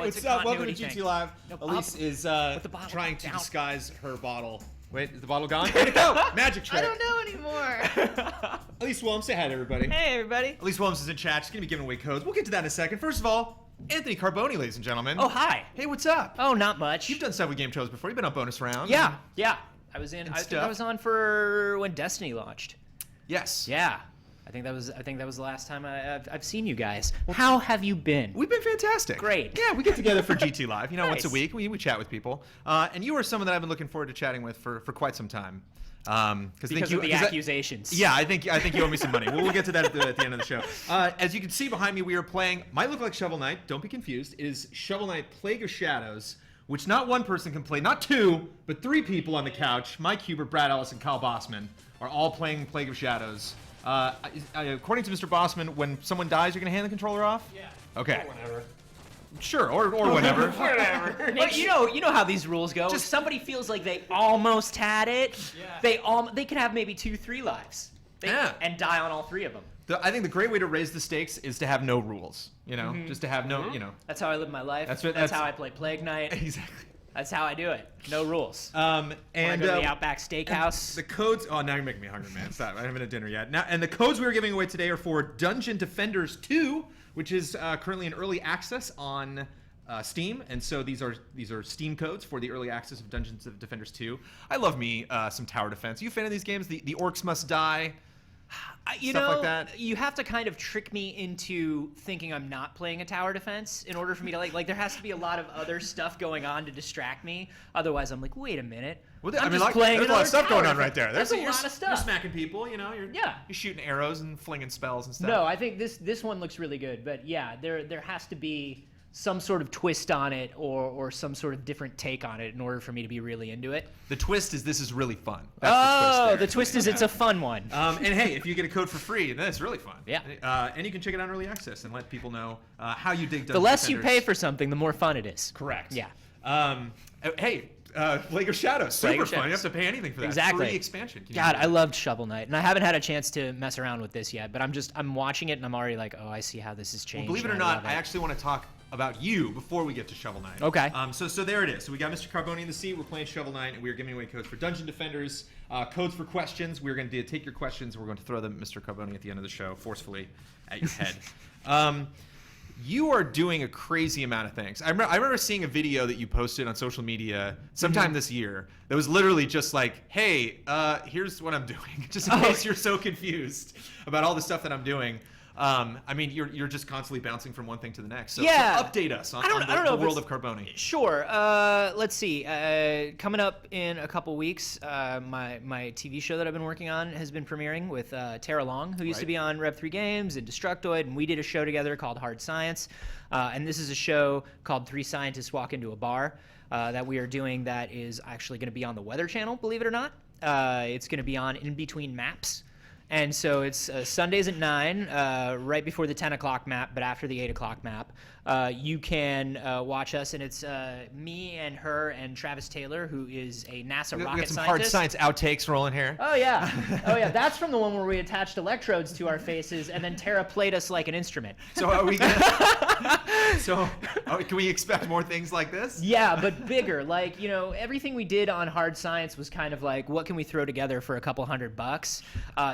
it's What's a up? Welcome continuity to GT thing. Live. No, Elise is the bottle trying to down. disguise her bottle. Wait, is the bottle gone? Where'd it go? Magic trick. I don't know anymore. Elise Williams, say hi to everybody. Hey, everybody. Elise Williams is in chat. She's going to be giving away codes. We'll get to that in a second. First of all, Anthony Carboni, ladies and gentlemen. Oh, hi. Hey, what's up? Oh, not much. You've done stuff with game shows before. You've been on bonus round. Yeah. I was in. And I think stuff. I was on for when Destiny launched. Yes. Yeah. I think that was the last time I've seen you guys. How have you been? We've been fantastic. Great. Yeah, we get together for GT Live. You know, once a Nice. week we chat with people. And you are someone that I've been looking forward to chatting with for quite some time. Because of the accusations. I think you owe me some money. We'll get to that at the end of the show. As you can see behind me, we are playing. Might look like Shovel Knight. Don't be confused. It is Shovel Knight: Plague of Shadows, which not one person can play, not two, but three people on the couch. Mike Hubert, Brad Ellis, and Kyle Bossman are all playing Plague of Shadows. According to Mr. Bossman, when someone dies, you're gonna hand the controller off. Yeah. Okay. Or whatever. Sure, or whatever. Whatever. But you know how these rules go. If somebody feels like they almost had it, Yeah. they can have maybe 2-3 lives. And die on all three of them. I think the great way to raise the stakes is to have no rules. You know, just to have no, you know. That's how I live my life. That's how I play Plague Knight. Exactly. That's how I do it. No rules. And Wanna go to the Outback Steakhouse. The codes. Oh, now you're making me hungry, man. Stop. I haven't had dinner yet. Now, and the codes we are giving away today are for Dungeon Defenders 2, which is currently in early access on Steam. And so these are Steam codes for the early access of Dungeons Defenders 2. I love me some tower defense. Are you a fan of these games? The orcs must die. Stuff like that. You have to kind of trick me into thinking I'm not playing a tower defense in order for me to like. There has to be a lot of other stuff going on to distract me. Otherwise, I'm like, wait a minute. Well, I'm just like, playing there's a lot of another stuff going tower on right there. defense. That's a you're, lot of stuff. You're smacking people, you know. You're shooting arrows and flinging spells and stuff. No, I think this one looks really good. But yeah, there has to be some sort of twist on it or some sort of different take on it in order for me to be really into it. The twist is this is really fun. That's That's the twist is it's a fun one. And hey, if you get a code for free, then it's really fun. Yeah. And you can check it out in early access and let people know how you dig Dungeons The less you Defenders. pay for something, the more fun it is. Correct. Yeah. Hey, Plague of Shadows, Plague super of fun. You Shadows. have to pay anything for that. Exactly. Free expansion. Can you God, believe I it? loved Shovel Knight, and I haven't had a chance to mess around with this yet. But I'm watching it, and I'm already like, oh, I see how this has changed. Well, believe it or and not, love I actually want to talk about you before we get to Shovel Knight. Okay. So there it is. So we got Mr. Carboni in the seat. We're playing Shovel Knight, and we are giving away codes for Dungeon Defenders, codes for questions. We're going to take your questions, and we're going to throw them, Mr. Carboni, at the end of the show, forcefully at your head. You are doing a crazy amount of things. I remember seeing a video that you posted on social media sometime this year that was literally just like, hey, here's what I'm doing, just in case you're so confused about all the stuff that I'm doing. I mean, you're just constantly bouncing from one thing to the next. So, Yeah. so update us on, I don't know the if world it's- of Carboni. Sure. Let's see. Coming up in a couple weeks, my TV show that I've been working on has been premiering with Tara Long, who used to Right. be on Rev 3 Games and Destructoid, and we did a show together called Hard Science. And this is a show called Three Scientists Walk Into a Bar that we are doing that is actually going to be on the Weather Channel, believe it or not. It's going to be on In Between Maps. And so it's Sundays at 9, right before the 10 o'clock map, but after the 8 o'clock map. You can watch us, and it's me and her and Travis Taylor, who is a NASA We rocket got some scientist. hard science outtakes rolling here. Oh yeah, That's from the one where we attached electrodes to our faces, and then Tara played us like an instrument. So are we gonna? Can we expect more things like this? Yeah, but bigger. Like, everything we did on Hard Science was kind of like, what can we throw together for a couple $100?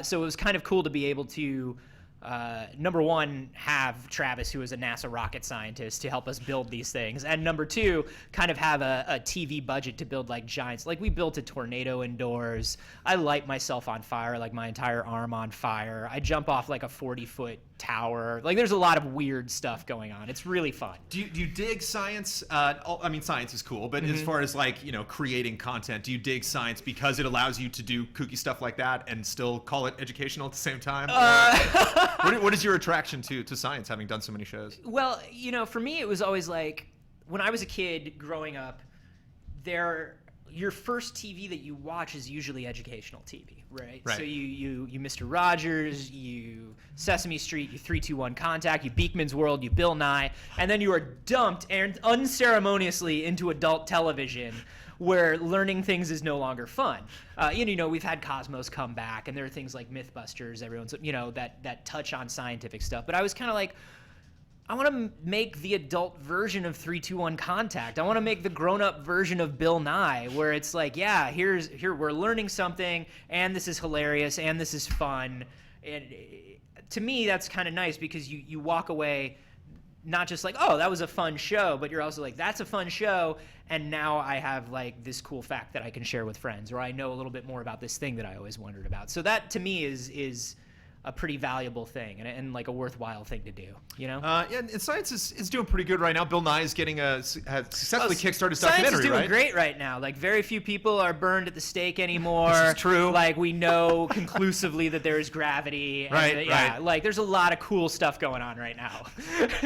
So it was kind of cool to be able to, number one, have Travis, who is a NASA rocket scientist, to help us build these things. And number two, kind of have a TV budget to build like giants. Like we built a tornado indoors. I light myself on fire, like my entire arm on fire. I jump off like a 40-foot tower. Like there's a lot of weird stuff going on. It's really fun. Do you dig science? I mean, science is cool, but as far as like, creating content, do you dig science because it allows you to do kooky stuff like that and still call it educational at the same time? What is your attraction to science, having done so many shows? Well, for me, it was always like, when I was a kid growing up, your first TV that you watch is usually educational TV, right? Right. So you Mr. Rogers, you Sesame Street, you 3-2-1 Contact, you Beakman's World, you Bill Nye, and then you are dumped and unceremoniously into adult television where learning things is no longer fun. We've had Cosmos come back, and there are things like Mythbusters, that touch on scientific stuff. But I was kind of like, I want to make the adult version of 3-2-1 Contact. I want to make the grown-up version of Bill Nye, where it's like, yeah, here we're learning something, and this is hilarious, and this is fun. And to me, that's kind of nice because you walk away not just like, oh, that was a fun show, but you're also like, that's a fun show, and now I have like this cool fact that I can share with friends, or I know a little bit more about this thing that I always wondered about. So that to me is a pretty valuable thing and like a worthwhile thing to do, you know? Yeah, and science is doing pretty good right now. Bill Nye is has successfully kickstarted his Science documentary, is doing right? great right now. Like, very few people are burned at the stake anymore. This is true. Like, we know conclusively that there is gravity. And Right, yeah, right. like, there's a lot of cool stuff going on right now.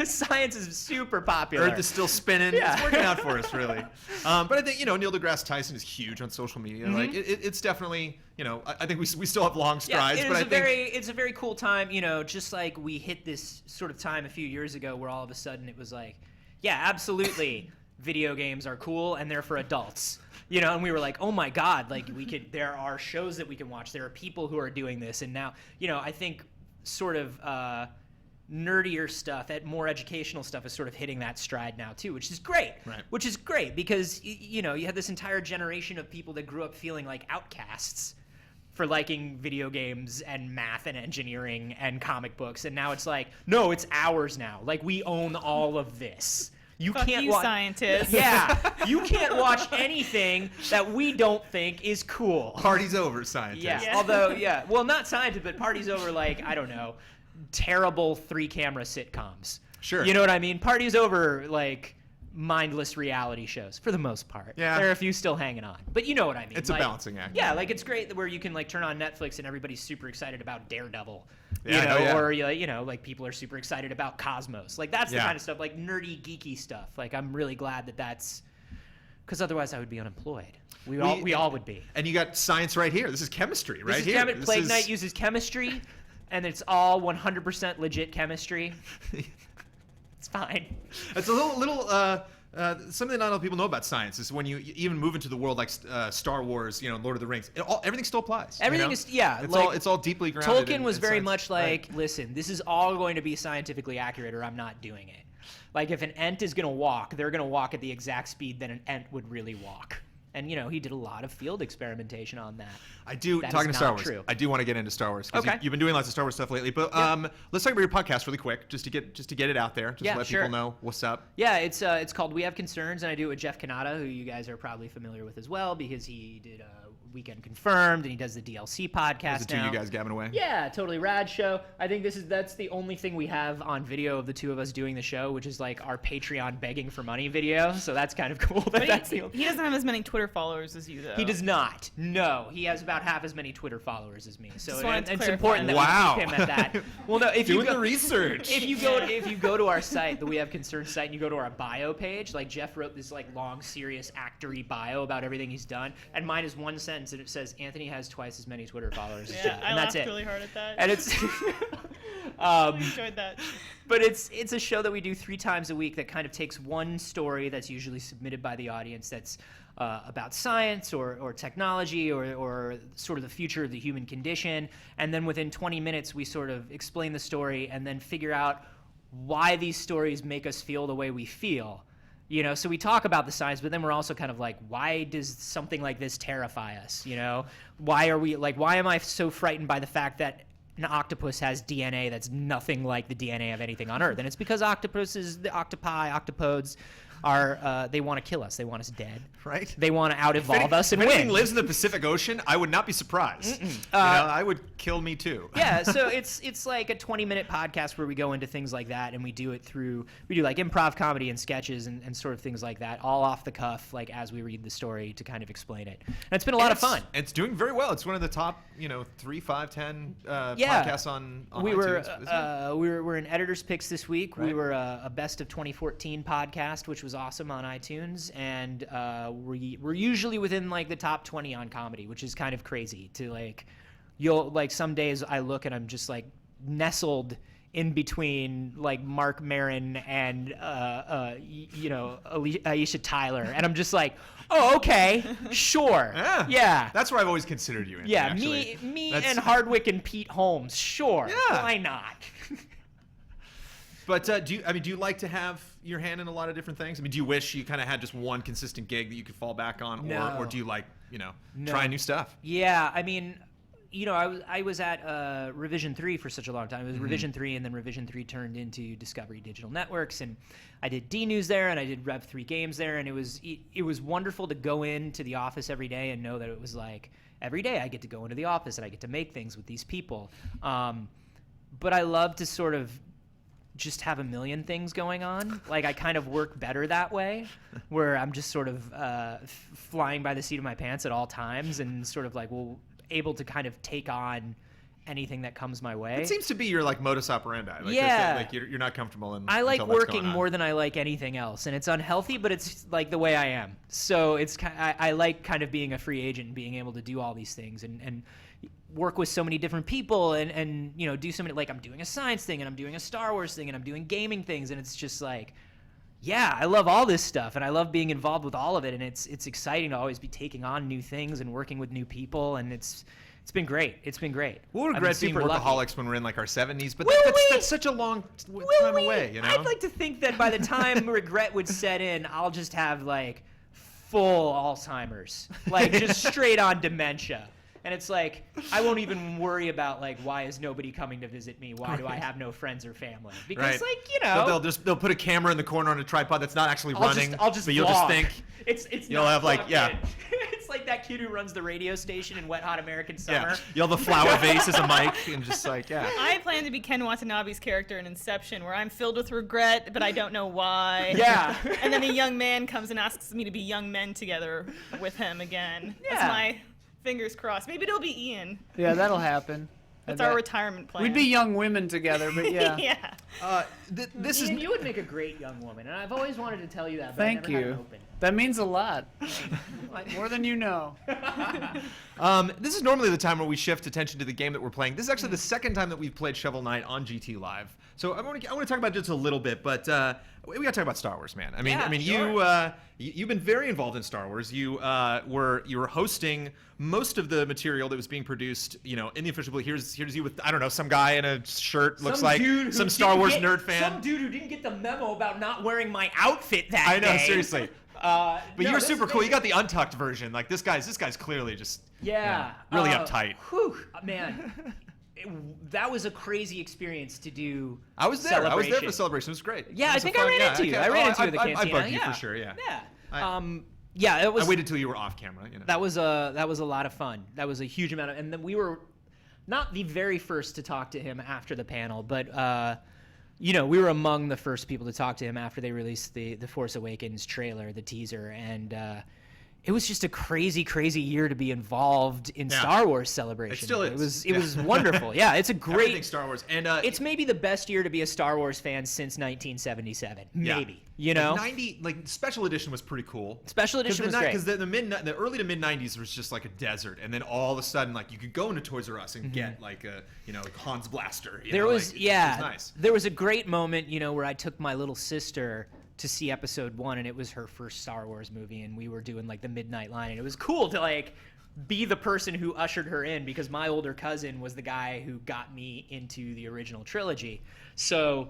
Science is super popular. Earth is still spinning. Yeah. It's working out for us, really. But I think, Neil deGrasse Tyson is huge on social media. Like, it's definitely, I think we still have long strides, yeah, but I think it's a very cool time, just like we hit this sort of time a few years ago where all of a sudden it was like, yeah, absolutely, video games are cool and they're for adults. And we were like, oh my God, like there are shows that we can watch. There are people who are doing this. And now, I think sort of nerdier stuff, more educational stuff is sort of hitting that stride now too, which is great. Right. Which is great because, you had this entire generation of people that grew up feeling like outcasts for liking video games and math and engineering and comic books, and now it's like, no, it's ours now. Like, we own all of this. You Fuck can't you, scientists. Yeah, you can't watch anything that we don't think is cool. party's over, scientists. Yeah. Although, well, not scientists, but party's over. Like, I don't know, terrible 3-camera sitcoms. Sure. You know what I mean? Party's over. Like, mindless reality shows for the most part. Yeah. There are a few still hanging on, but you know what I mean. It's a balancing act. Yeah, like it's great where you can like turn on Netflix and everybody's super excited about Daredevil. Yeah, or like people are super excited about Cosmos. Like that's the kind of stuff, like nerdy, geeky stuff. Like I'm really glad that's because otherwise I would be unemployed. We all would be. And you got science right here. This is chemistry right This is here. Plague Knight uses chemistry, and it's all 100% legit chemistry. It's fine. It's a little something not a lot of people know about science is when you even move into the world like Star Wars, Lord of the Rings. Everything still applies. Everything is It's like, it's all deeply grounded. Tolkien was in very science. much like, listen, this is all going to be scientifically accurate, or I'm not doing it. Like if an ent is going to walk, they're going to walk at the exact speed that an ent would really walk. And he did a lot of field experimentation on that. I do. That Talking is to Star not Wars, true. I do want to get into Star Wars. 'Cause Okay. you've been doing lots of Star Wars stuff lately, but let's talk about your podcast really quick, just to get it out there, just to let sure. people know what's up. Yeah, it's called We Have Concerns, and I do it with Jeff Kanata, who you guys are probably familiar with as well, because he did Weekend Confirmed, and he does the DLC podcast Is it now. you guys gabbing away? Yeah, totally rad show. I think that's the only thing we have on video of the two of us doing the show, which is like our Patreon begging for money video. So that's kind of cool. That's He doesn't have as many Twitter followers as you, though. He does not. No, he has about half as many Twitter followers as me. So Just wanted to it's clarify important that Wow. we keep him at that. Well, no, if you Doing go, the research. if you go to our site, the We Have Concerns site, and you go to our bio page, like Jeff wrote this like long, serious, actory bio about everything he's done, and mine is one sentence, and it says Anthony has twice as many Twitter followers as Yeah, Jeff, I and laughed that's it. really hard at that. And it's I enjoyed that. But it's a show that we do 3 times a week that kind of takes one story that's usually submitted by the audience that's about science or technology or sort of the future of the human condition, and then within 20 minutes we sort of explain the story and then figure out why these stories make us feel the way we feel. So we talk about the science, but then we're also kind of like, why does something like this terrify us? Why am I so frightened by the fact that an octopus has DNA that's nothing like the DNA of anything on Earth? And it's because the octopodes are they want to kill us. They want us dead. Right. They want to out-evolve us and if anything win. lives in the Pacific Ocean, I would not be surprised. I would kill me too. Yeah, so it's like a 20-minute podcast where we go into things like that, and we do like improv comedy and sketches and sort of things like that, all off the cuff, like as we read the story to kind of explain it. And it's been a lot of fun. It's doing very well. It's one of the top, 3, 5, 10 Yeah. podcasts on we were iTunes. we're in editors picks this week. Right. We were a best of 2014 podcast, which was awesome on iTunes, and we're usually within like the top 20 on comedy, which is kind of crazy to like. You'll like some days I look and I'm just like nestled in between like Mark Maron and Aisha Tyler, and I'm just like, oh, okay, sure, yeah. That's where I've always considered you. Anthony, Yeah, actually. me and Hardwick and Pete Holmes, sure, Yeah. why not? But do you like to have your hand in a lot of different things? I mean, do you wish you kind of had just one consistent gig that you could fall back on, No. or do you like No. trying new stuff? Yeah, I mean, I was at Revision 3 for such a long time. It was Revision 3, and then Revision 3 turned into Discovery Digital Networks, and I did D News there, and I did Rev 3 Games there, and it was wonderful to go into the office every day and know that it was like every day I get to go into the office and I get to make things with these people. But I love to sort of just have a million things going on. Like, I kind of work better that way, where I'm just sort of flying by the seat of my pants at all times and sort of like, able to kind of take on anything that comes my way. It seems to be your like modus operandi. Like, yeah. like you're not comfortable in. I like until that's working going on. more than I like anything else, and it's unhealthy, but it's like the way I am. So it's I like kind of being a free agent and being able to do all these things and work with so many different people and do so many, like I'm doing a science thing and I'm doing a Star Wars thing and I'm doing gaming things, and it's just like, yeah, I love all this stuff and I love being involved with all of it, and it's exciting to always be taking on new things and working with new people, and it's been great. It's been great. We'll I've been regret being super lucky. workaholics when we're in like our 70s, but Will we? that's such a long Will time we? away. I'd like to think that by the time regret would set in, I'll just have like full Alzheimer's, like just straight on dementia. And it's like, I won't even worry about like, why is nobody coming to visit me? Why do I have no friends or family? Because they'll put a camera in the corner on a tripod that's not actually running. I'll just but you'll just vlog. think You'll have like It's like that kid who runs the radio station in Wet Hot American Summer. you'll have the flower vase as a mic and just like I plan to be Ken Watanabe's character in Inception, where I'm filled with regret, but I don't know why. Yeah. And then a young man comes and asks me to be young men together with him again. Yeah. That's my fingers crossed. Maybe it'll be Ian. Yeah, that'll happen. That's our retirement plan. We'd be young women together, but yeah. Yeah. This is Ian, you would make a great young woman, and I've always wanted to tell you that, but Thank I never had you. it open. That means a lot. More than you know. This is normally the time where we shift attention to the game that we're playing. This is actually the second time that we've played Shovel Knight on GT Live. So I want to talk about it just a little bit, but we got to talk about Star Wars, man. Yeah, You've been very involved in Star Wars. You were hosting most of the material that was being produced, in the official. Here's you with, I don't know, some guy in a shirt looks like some Star Wars nerd fan. Some dude who didn't get the memo about not wearing my outfit that I know, day. seriously. But you're super cool. You got the untucked version. Like this guy's clearly just really uptight. Whew, man. That was a crazy experience to do. I was there. I was there for the Celebration. celebration. It was great. Yeah, It I was think a I fun- ran yeah, into you. okay. I ran Oh, into you at the I cantina. bugged you yeah. for sure. Yeah. Yeah. It was. I waited till you were off camera. That was a lot of fun. That was a huge amount of, and then we were not the very first to talk to him after the panel, but we were among the first people to talk to him after they released the Force Awakens trailer, the teaser, and it was just a crazy, crazy year to be involved in Star Wars Celebration. It still is. It was wonderful. Yeah, it's a great Everything Star Wars, and it's maybe the best year to be a Star Wars fan since 1977. Maybe. Like 90, like special edition was pretty cool. Special edition was great. Because the early to mid 90s was just like a desert, and then all of a sudden, like you could go into Toys R Us and get like a like Han's blaster. It was nice. There was a great moment, where I took my little sister to see Episode 1, and it was her first Star Wars movie, and we were doing like the midnight line, and it was cool to like be the person who ushered her in, because my older cousin was the guy who got me into the original trilogy. So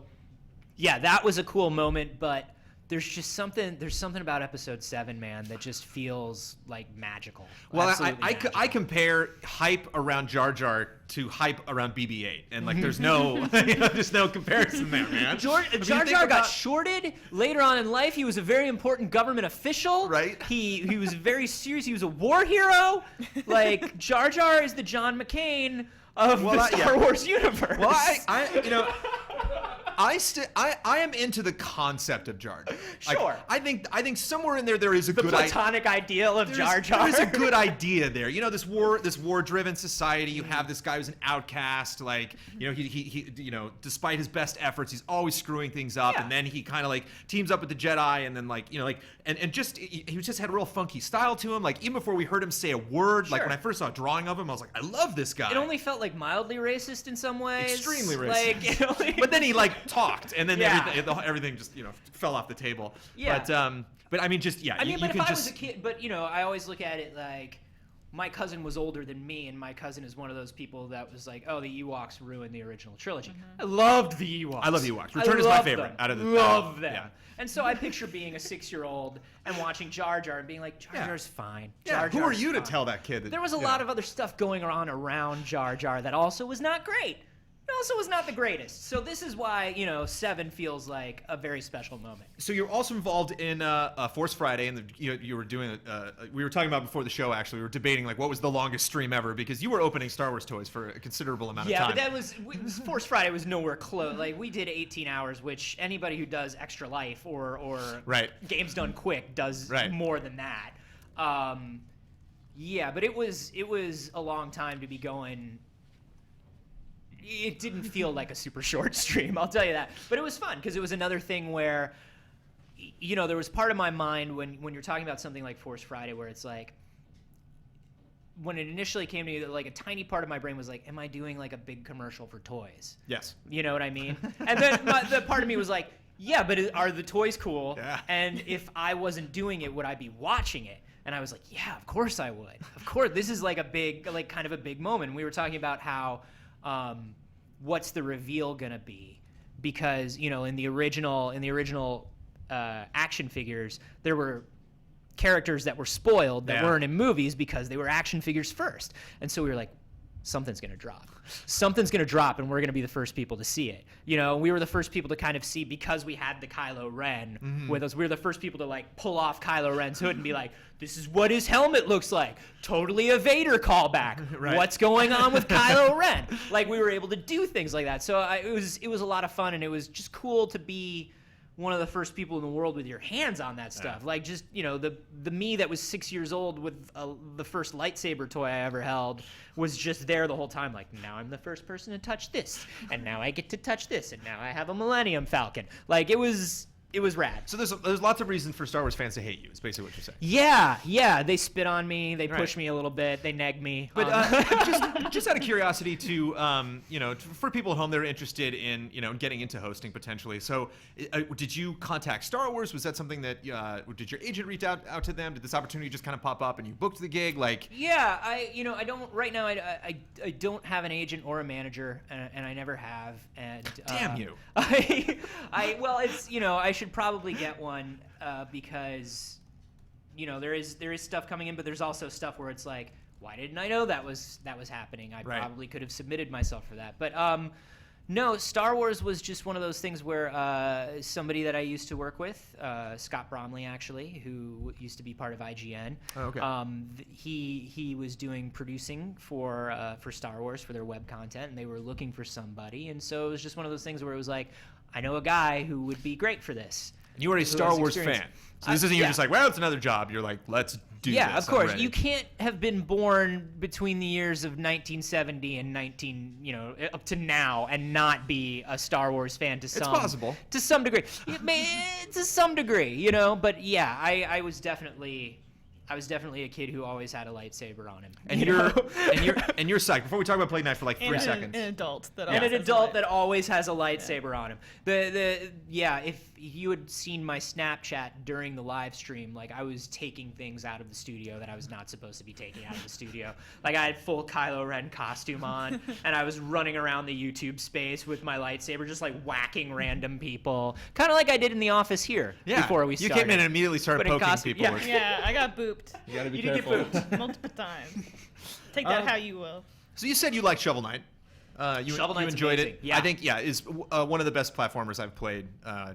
yeah, that was a cool moment, but there's something about Episode 7, man, that just feels like magical. Well, Absolutely magical. I compare hype around Jar Jar to hype around BB-8, and like there's no there's no comparison there, man. Jar Jar got shorted later on in life. He was a very important government official. Right. He was very serious. He was a war hero. Like, Jar Jar is the John McCain of the Star Wars universe. Well, I am into the concept of Jar Jar. Like, Sure. I think somewhere in there is a the good platonic ideal of Jar Jar. There's a good idea there. This war-driven society. You have this guy who's an outcast. Like, he despite his best efforts, he's always screwing things up. Yeah. And then he kind of like teams up with the Jedi, and then he just had a real funky style to him. Like, even before we heard him say a word, like Sure. when I first saw a drawing of him, I was like, I love this guy. It only felt like mildly racist in some ways. Extremely racist. Like, But then he talked, and then Yeah. everything just fell off the table. Yeah. But I mean, just I mean, you but can if I just was a kid, but I always look at it like my cousin was older than me, and my cousin is one of those people that was like, oh, the Ewoks ruined the original trilogy. I loved the Ewoks. I love the Ewoks. Return is my favorite out of the love them. Yeah. And so I picture being a 6-year-old and watching Jar Jar and being like, Jar Jar's fine. Yeah, Jar who are Jar's you to fine. tell that kid that, There was a lot of other stuff going on around Jar Jar that also was not great. It also was not the greatest. So this is why, 7 feels like a very special moment. So you're also involved in Force Friday, and you were doing. We were talking about before the show. Actually, we were debating like what was the longest stream ever because you were opening Star Wars toys for a considerable amount of time. Yeah, but Force Friday was nowhere close. Like we did 18 hours, which anybody who does Extra Life or Right. Games Done Quick does more than that. Yeah, but it was a long time to be going. It didn't feel like a super short stream, I'll tell you that. But it was fun because it was another thing where, there was part of my mind when you're talking about something like Force Friday where it's like, when it initially came to me, like a tiny part of my brain was like, am I doing like a big commercial for toys? Yes. You know what I mean? And then the part of me was like, yeah, but are the toys cool? Yeah. And if I wasn't doing it, would I be watching it? And I was like, yeah, of course I would. Of course, this is like a big, like kind of a big moment. We were talking about how, what's the reveal gonna be? Because in the original action figures, there were characters that were spoiled that weren't in movies because they were action figures first, and so we were like, something's gonna drop. Something's gonna drop, and we're gonna be the first people to see it. We were the first people to kind of see because we had the Kylo Ren with us. We were the first people to like pull off Kylo Ren's hood and be like, "This is what his helmet looks like. Totally a Vader callback. Right. What's going on with Kylo Ren?" Like we were able to do things like that. So it was a lot of fun, and it was just cool to be one of the first people in the world with your hands on that stuff. Like just the me that was 6 years old with the first lightsaber toy I ever held was just there the whole time. Like, now I'm the first person to touch this, and now I get to touch this, and now I have a Millennium Falcon. Like it was rad. So there's lots of reasons for Star Wars fans to hate you. Is basically what you're saying. Yeah. They spit on me. They push me a little bit. They neg me. But just out of curiosity, for people at home that are interested in getting into hosting potentially. So, did you contact Star Wars? Was that something that did your agent reach out to them? Did this opportunity just kind of pop up and you booked the gig? Like, yeah, I don't right now. I don't have an agent or a manager, and I never have. And damn you. I should probably get one because there is stuff coming in, but there's also stuff where it's like, why didn't I know that was happening? I probably could have submitted myself for that. But no, Star Wars was just one of those things where somebody that I used to work with, Scott Bromley actually, who used to be part of IGN. Oh, okay. He was doing producing for Star Wars for their web content, and they were looking for somebody, and so it was just one of those things where it was like, I know a guy who would be great for this. And you are a Star Wars fan. So this isn't you just like, well, it's another job. You're like, let's do this. Yeah, of course. You can't have been born between the years of 1970 and up to now and not be a Star Wars fan to some. It's possible. To some degree. To some degree, But yeah, I was definitely a kid who always had a lightsaber on him. And you're psyched. Before we talk about Play Night for like 3 seconds. An adult that always has a lightsaber on him. If you had seen my Snapchat during the live stream, like I was taking things out of the studio that I was not supposed to be taking out of the studio. Like I had full Kylo Ren costume on, and I was running around the YouTube space with my lightsaber, just like whacking random people, kind of like I did in the office here before we started. You came in and immediately started poking people. Yeah, I got booped. You gotta be careful. Did get booped. Multiple times. Take that how you will. So you said you liked Shovel Knight. You enjoyed amazing. it. Yeah. I think is one of the best platformers I've played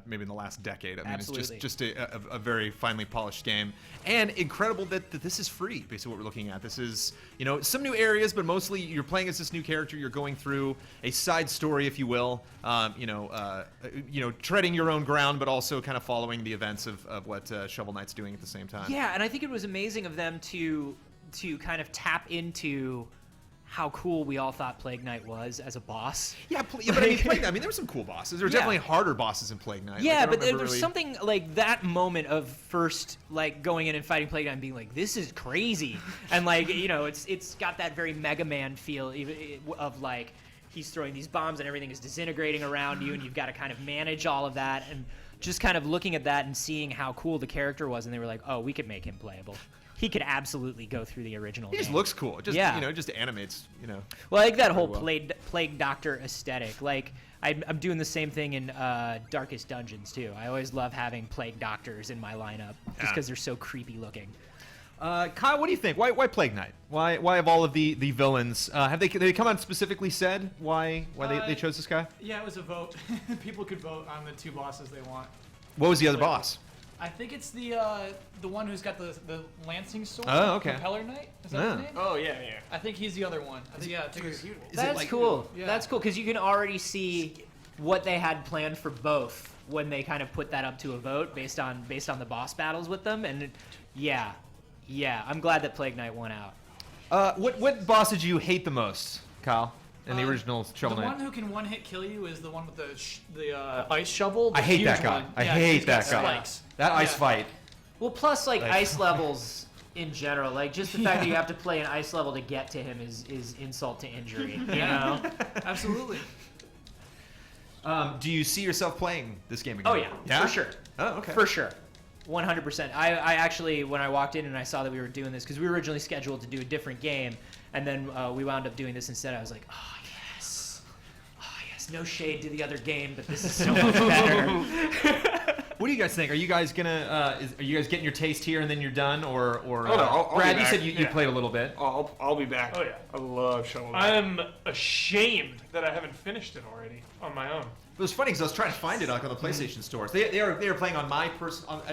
maybe in the last decade. I mean, Absolutely. it's just a very finely polished game, and incredible that this is free. Basically, what we're looking at. This is some new areas, but mostly you're playing as this new character. You're going through a side story, if you will. Treading your own ground, but also kind of following the events of what Shovel Knight's doing at the same time. Yeah, and I think it was amazing of them to kind of tap into how cool we all thought Plague Knight was as a boss. Yeah, but I mean, Plague Knight, I mean, there were some cool bosses. There were definitely harder bosses in Plague Knight. Yeah, but there's something like that moment of first like going in and fighting Plague Knight and being like, this is crazy. And like, it's got that very Mega Man feel of like, he's throwing these bombs and everything is disintegrating around you and you've got to kind of manage all of that. And just kind of looking at that and seeing how cool the character was, and they were like, oh, we could make him playable. he could absolutely go through the original. He just game. looks cool. It just Yeah. it just animates. Well, I like that whole well. plague doctor aesthetic. Like I'm doing the same thing in Darkest Dungeons too. I always love having plague doctors in my lineup just Yeah. because they're so creepy looking. Kyle, what do you think? Why Plague Knight? Why of all of the villains? Have they come out and specifically said why they chose this guy? Yeah, it was a vote. People could vote on the 2 bosses they want. What was the other boss? I think it's the one who's got the lancing sword. Oh, okay. Propeller Knight. Is that Yeah. his name? Oh yeah. I think he's the other one. I think it's That's like- cool. Yeah. That's cool because you can already see what they had planned for both when they kind of put that up to a vote based on the boss battles with them. And yeah, I'm glad that Plague Knight won out. What boss did you hate the most, Kyle? In the original Shovel The Knight? one who can one-hit kill you is the one with the ice shovel. The I hate huge that guy. one. I Yeah, hate he's got that guy. spikes. That ice Yeah. fight. Well, plus like Like- ice levels in general, like just the fact that you have to play an ice level to get to him is insult to injury. You know? Absolutely. Do you see yourself playing this game again? Oh yeah, for sure. Oh, okay. For sure. 100%. I actually, when I walked in and I saw that we were doing this, because we were originally scheduled to do a different game, and then we wound up doing this instead, I was like, oh yes. No shade to the other game, but this is so much better. What do you guys think? Are you guys gonna? Are you guys getting your taste here and then you're done, or? Oh, no, I'll be Brad, you back. said you Yeah. played a little bit. I'll be back. Oh, yeah. I love Shovel Knight. I'm ashamed that I haven't finished it already on my own. It was funny because I was trying to find it like on the PlayStation stores. They are playing on my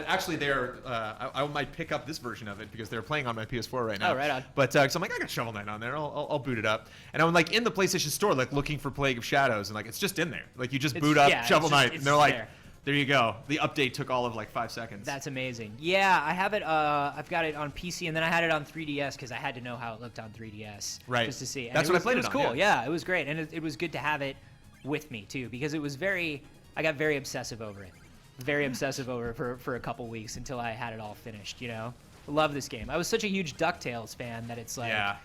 actually they're I might pick up this version of it because they're playing on my PS4 right now. Oh, right on. But so I'm like, I got Shovel Knight on there. I'll boot it up. And I'm like in the PlayStation store like looking for Plague of Shadows and like it's just in there. Like you just It's- boot up yeah, it's Shovel just- Knight it's and they're like, there. there you go. The update took all of like 5 seconds. That's amazing. Yeah, I have it. I've got it on PC, and then I had it on 3DS because I had to know how it looked on 3DS. Right. Just to see. And That's it what I was, played it it was on, cool. yeah. Yeah, it was great, and it was good to have it with me too because it was very. I got very obsessive over it. Very obsessive over it for a couple weeks until I had it all finished. You know, love this game. I was such a huge DuckTales fan that it's like. Yeah.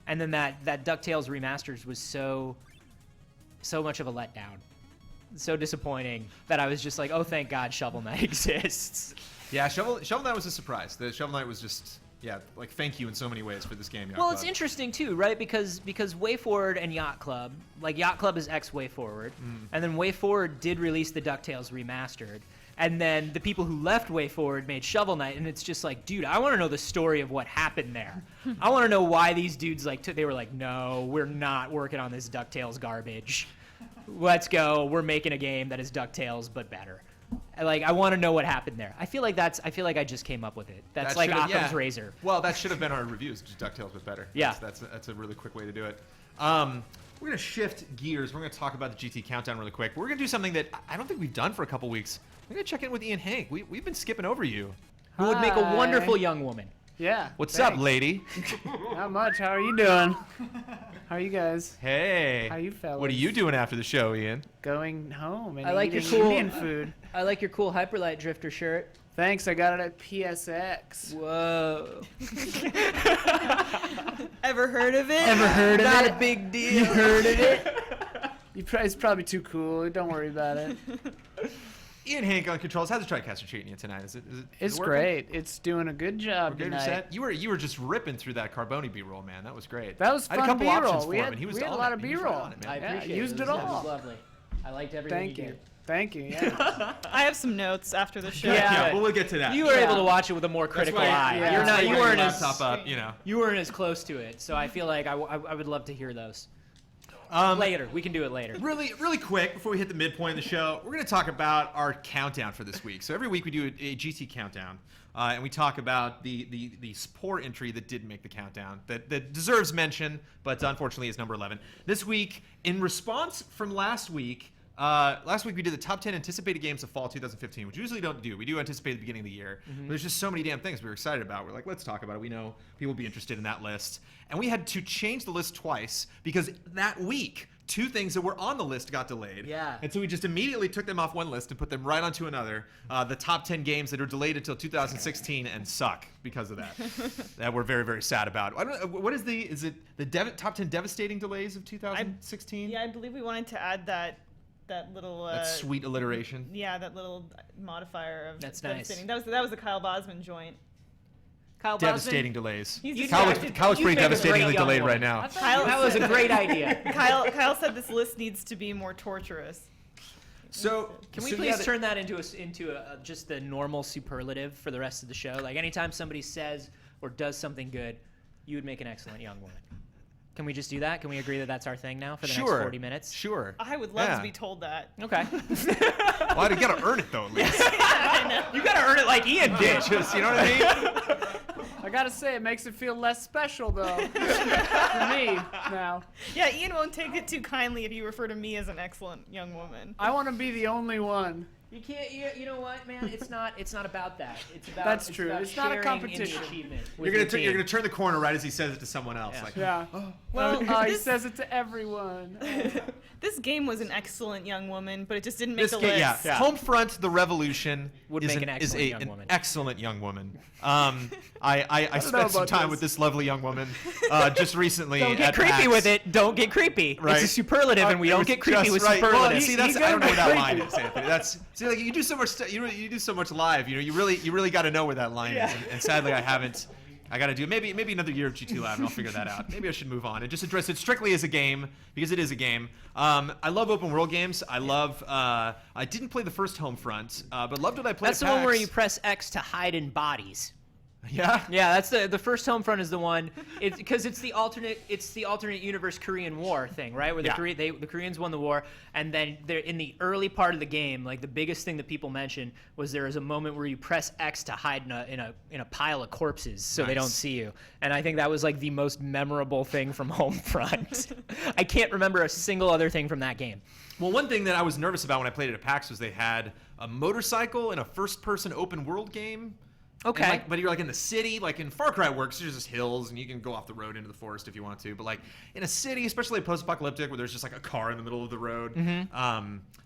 And then that DuckTales remasters was so much of a letdown. So disappointing that I was just like, oh, thank God Shovel Knight exists. Yeah, Shovel Knight was a surprise. The Shovel Knight was just like thank you in so many ways for this game. Yacht Well, it's Club. interesting too, right? Because Way Forward and Yacht Club, like Yacht Club is ex Way Forward, and then Way Forward did release the DuckTales remastered, and then the people who left Way Forward made Shovel Knight, and it's just like, dude, I want to know the story of what happened there. I want to know why these dudes they were like, no, we're not working on this DuckTales garbage. Let's go. We're making a game that is DuckTales but better. I want to know what happened there. I feel like I just came up with it. That's That like should've- Occam's yeah. razor. Well, that should have been our reviews. Just DuckTales was better. Yeah. That's a really quick way to do it. We're gonna shift gears. We're gonna talk about the GT countdown really quick. We're gonna do something that I don't think we've done for a couple weeks. We're gonna check in with Ian Hank. We've been skipping over you. Who would make a Hi. wonderful young woman. Yeah. What's up, thanks. lady? Not much. How are you doing? How are you guys? Hey. How you fellas? What are you doing after the show, Ian? Going home and I like your eating cool- Indian food. I like your cool Hyperlight Drifter shirt. Thanks. I got it at PSX. Whoa. Ever heard of it? Ever heard of Not it? a big deal. You heard of it? It's probably too cool. Don't worry about it. Ian Hank on controls. How's the TriCaster treating you tonight? Is it It's working? great. It's doing a good job We're good or tonight. set? You were just ripping through that Carboni B-roll, man. That was great. That was I had a fun couple options B-roll. for We him, had, and he was we had a on lot it. of He was right B-roll. on it, man. I Yeah, appreciate used it That all. was lovely. I liked everything Thank you you. did. Thank you. Yeah. I have some notes after the show. Yeah. Well, we'll get to that. You were Yeah. able to watch it with a more critical why- eye. yeah. You're That's not. why You you weren't your as laptop up, you know. you weren't as close to it. So I feel like I would love to hear those later. We can do it later. Really quick before we hit the midpoint of the show, we're going to talk about our countdown for this week. So every week we do a GT countdown, and we talk about the poor entry that didn't make the countdown that deserves mention, but unfortunately is number 11. This week, in response from last week we did the top 10 anticipated games of fall 2015, which we usually don't do. We do anticipate at the beginning of the year, but there's just so many damn things we were excited about. We're like, let's talk about it. We know people will be interested in that list. And we had to change the list twice because that week, 2 things that were on the list got delayed. Yeah. And so we just immediately took them off one list and put them right onto another. The top 10 games that are delayed until 2016 and suck because of that. That we're very, very sad about. I don't know, what is it the top 10 devastating delays of 2016? Yeah, I believe we wanted to add that little. That sweet alliteration. Yeah, that little modifier of That's nice. devastating. That was the Kyle Bosman joint. Kyle devastating Bosman? delays. He's Kyle distracted. looks You pretty make a devastatingly great young delayed woman. right now. Kyle, That was a great idea. Kyle said this list needs to be more torturous. So Can we so please yeah, turn that into just the normal superlative for the rest of the show? Like anytime somebody says or does something good, you would make an excellent young woman. Can we just do that? Can we agree that that's our thing now for the next 40 minutes? Sure. I would love Yeah. to be told that. Okay. Well, you gotta earn it though, at least. You gotta earn it like Ian did. Just, you know what I mean? I gotta say, it makes it feel less special though. For me now. Yeah, Ian won't take it too kindly if you refer to me as an excellent young woman. I want to be the only one. You can't. You know what, man? It's not about that. It's about. That's true. About It's not a sharing in the competition. achievement with You're gonna your you're team. gonna turn the corner right as he says it to someone else. Yeah. Like, Yeah. Well, He this, says it to everyone. this game was an excellent young woman, but it just didn't make this the game, list. Yeah. Homefront: The Revolution Would is make an excellent young an woman. excellent young woman. I know spent some about time this. with this lovely young woman just recently. Don't get at creepy PAX. with it. Don't get creepy. Right. It's a superlative, and we It don't was get creepy just with right. Well, superlatives. see, that's He I don't know where that got line creepy. is, Anthony. That's see, like you do so much. You do so much live. You know, you really got to know where that line is. And sadly, I haven't. I got to do maybe another year of GT Live, and I'll figure that out. Maybe I should move on and just address it strictly as a game because it is a game. I love open world games. I love. I didn't play the first Homefront, but loved what I played. That's at the one where PAX. you press X to hide in bodies. Yeah. Yeah, that's the first Homefront is the one. It's because it's the alternate universe Korean War thing, right? Where the Yeah. the Koreans won the war, and then they're in the early part of the game. Like the biggest thing that people mention was there is a moment where you press X to hide in a pile of corpses so they Nice. don't see you. And I think that was like the most memorable thing from Homefront. I can't remember a single other thing from that game. Well, one thing that I was nervous about when I played it at PAX was they had a motorcycle in a first-person open world game. Okay. And but you're like in the city, like in Far Cry works, there's just hills and you can go off the road into the forest if you want to. But like in a city, especially post-apocalyptic, where there's just like a car in the middle of the road,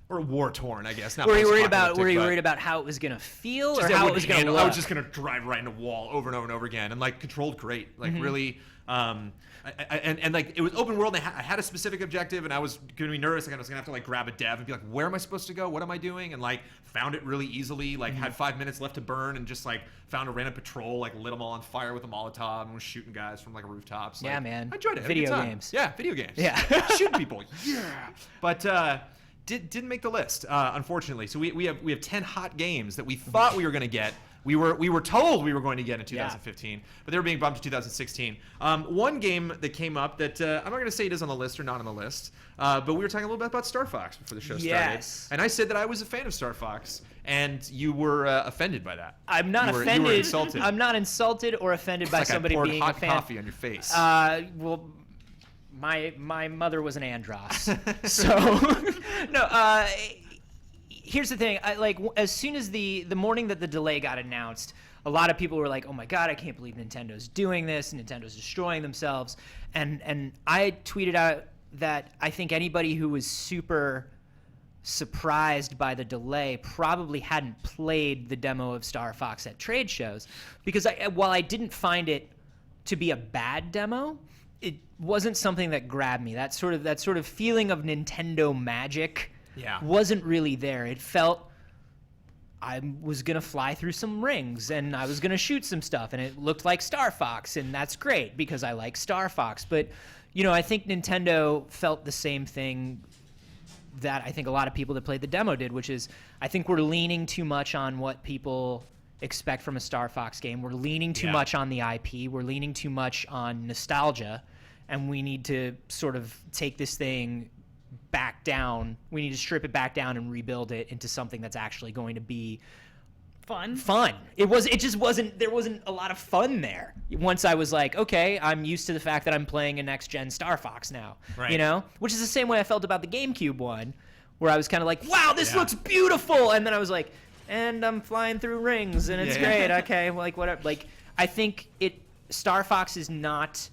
or war-torn, I guess. Not Were you worried post-apocalyptic, but about how it was gonna feel just or that how it wouldn't was gonna handle- look? I was just gonna drive right into a wall over and over and over again, and like controlled great, like really. And like it was open world. And I had a specific objective, and I was gonna be nervous. Like I was gonna have to like grab a dev and be like, "Where am I supposed to go? What am I doing?" And like found it really easily. Like had 5 minutes left to burn, and just like found a random patrol, like lit them all on fire with a Molotov, and was shooting guys from like rooftops. Yeah, Like, man. I enjoyed it. I had a Video good time. games. Yeah, video games. Yeah. Shoot people. Yeah. But didn't make the list, unfortunately. So we have 10 hot games that we thought we were going to get. We were told we were going to get in 2015, but they were being bumped to 2016. One game that came up that I'm not going to say it is on the list or not on the list, but we were talking a little bit about Star Fox before the show Yes. started. And I said that I was a fan of Star Fox, and you were offended by that. I'm not You were offended. insulted. I'm not insulted or offended by Like somebody I poured being hot a fan. coffee on your face. Well, my mother was an Andros, so no. Here's the thing. As soon as the morning that the delay got announced, a lot of people were like, "Oh my God, I can't believe Nintendo's doing this. Nintendo's destroying themselves." And I tweeted out that I think anybody who was super surprised by the delay probably hadn't played the demo of Star Fox at trade shows, because while I didn't find it to be a bad demo, it wasn't something that grabbed me. That sort of feeling of Nintendo magic wasn't really there. It felt I was gonna fly through some rings and I was gonna shoot some stuff, and it looked like Star Fox, and that's great because I like Star Fox. But I think Nintendo felt the same thing that I think a lot of people that played the demo did, which is I think we're leaning too much on what people expect from a Star Fox game. We're leaning too much on the IP. We're leaning too much on nostalgia, and we need to sort of take this thing back down. We need to strip it back down and rebuild it into something that's actually going to be fun. It just wasn't, there wasn't a lot of fun there. Once I was like, okay, I'm used to the fact that I'm playing a next gen Star Fox now, Right. Which is the same way I felt about the GameCube one, where I was kind of like, wow, this looks beautiful. And then I was like, and I'm flying through rings and it's great. Okay. Like whatever. Like, I think Star Fox is not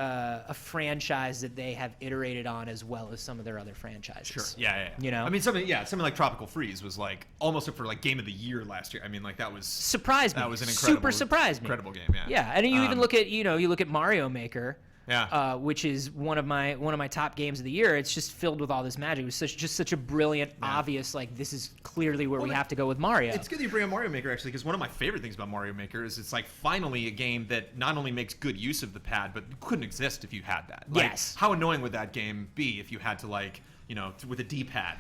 a franchise that they have iterated on as well as some of their other franchises. Sure. Yeah. I mean, something like Tropical Freeze was like almost up for like Game of the Year last year. I mean, like that was surprised me. That was an incredible, super surprised me. incredible game. Yeah. Yeah, and you even look at you look at Mario Maker, Yeah. which is one of my top games of the year. It's just filled with all this magic. It was such a brilliant, obvious, like, this is clearly where we have to go with Mario. It's good that you bring up Mario Maker, actually, because one of my favorite things about Mario Maker is it's like finally a game that not only makes good use of the pad, but couldn't exist if you had that. Like, Yes. How annoying would that game be if you had to, like, you know, with a D-pad,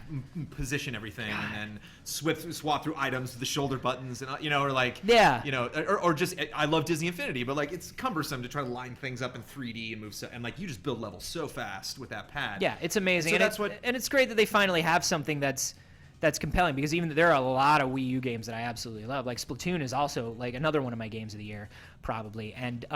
position everything, and then swap through items with the shoulder buttons, and you know, or like, you know, or just, I love Disney Infinity, but like it's cumbersome to try to line things up in 3D and move and like you just build levels so fast with that pad. Yeah, it's amazing. So And and it's great that they finally have something that's compelling, because even there are a lot of Wii U games that I absolutely love. Like Splatoon is also like another one of my games of the year, probably. And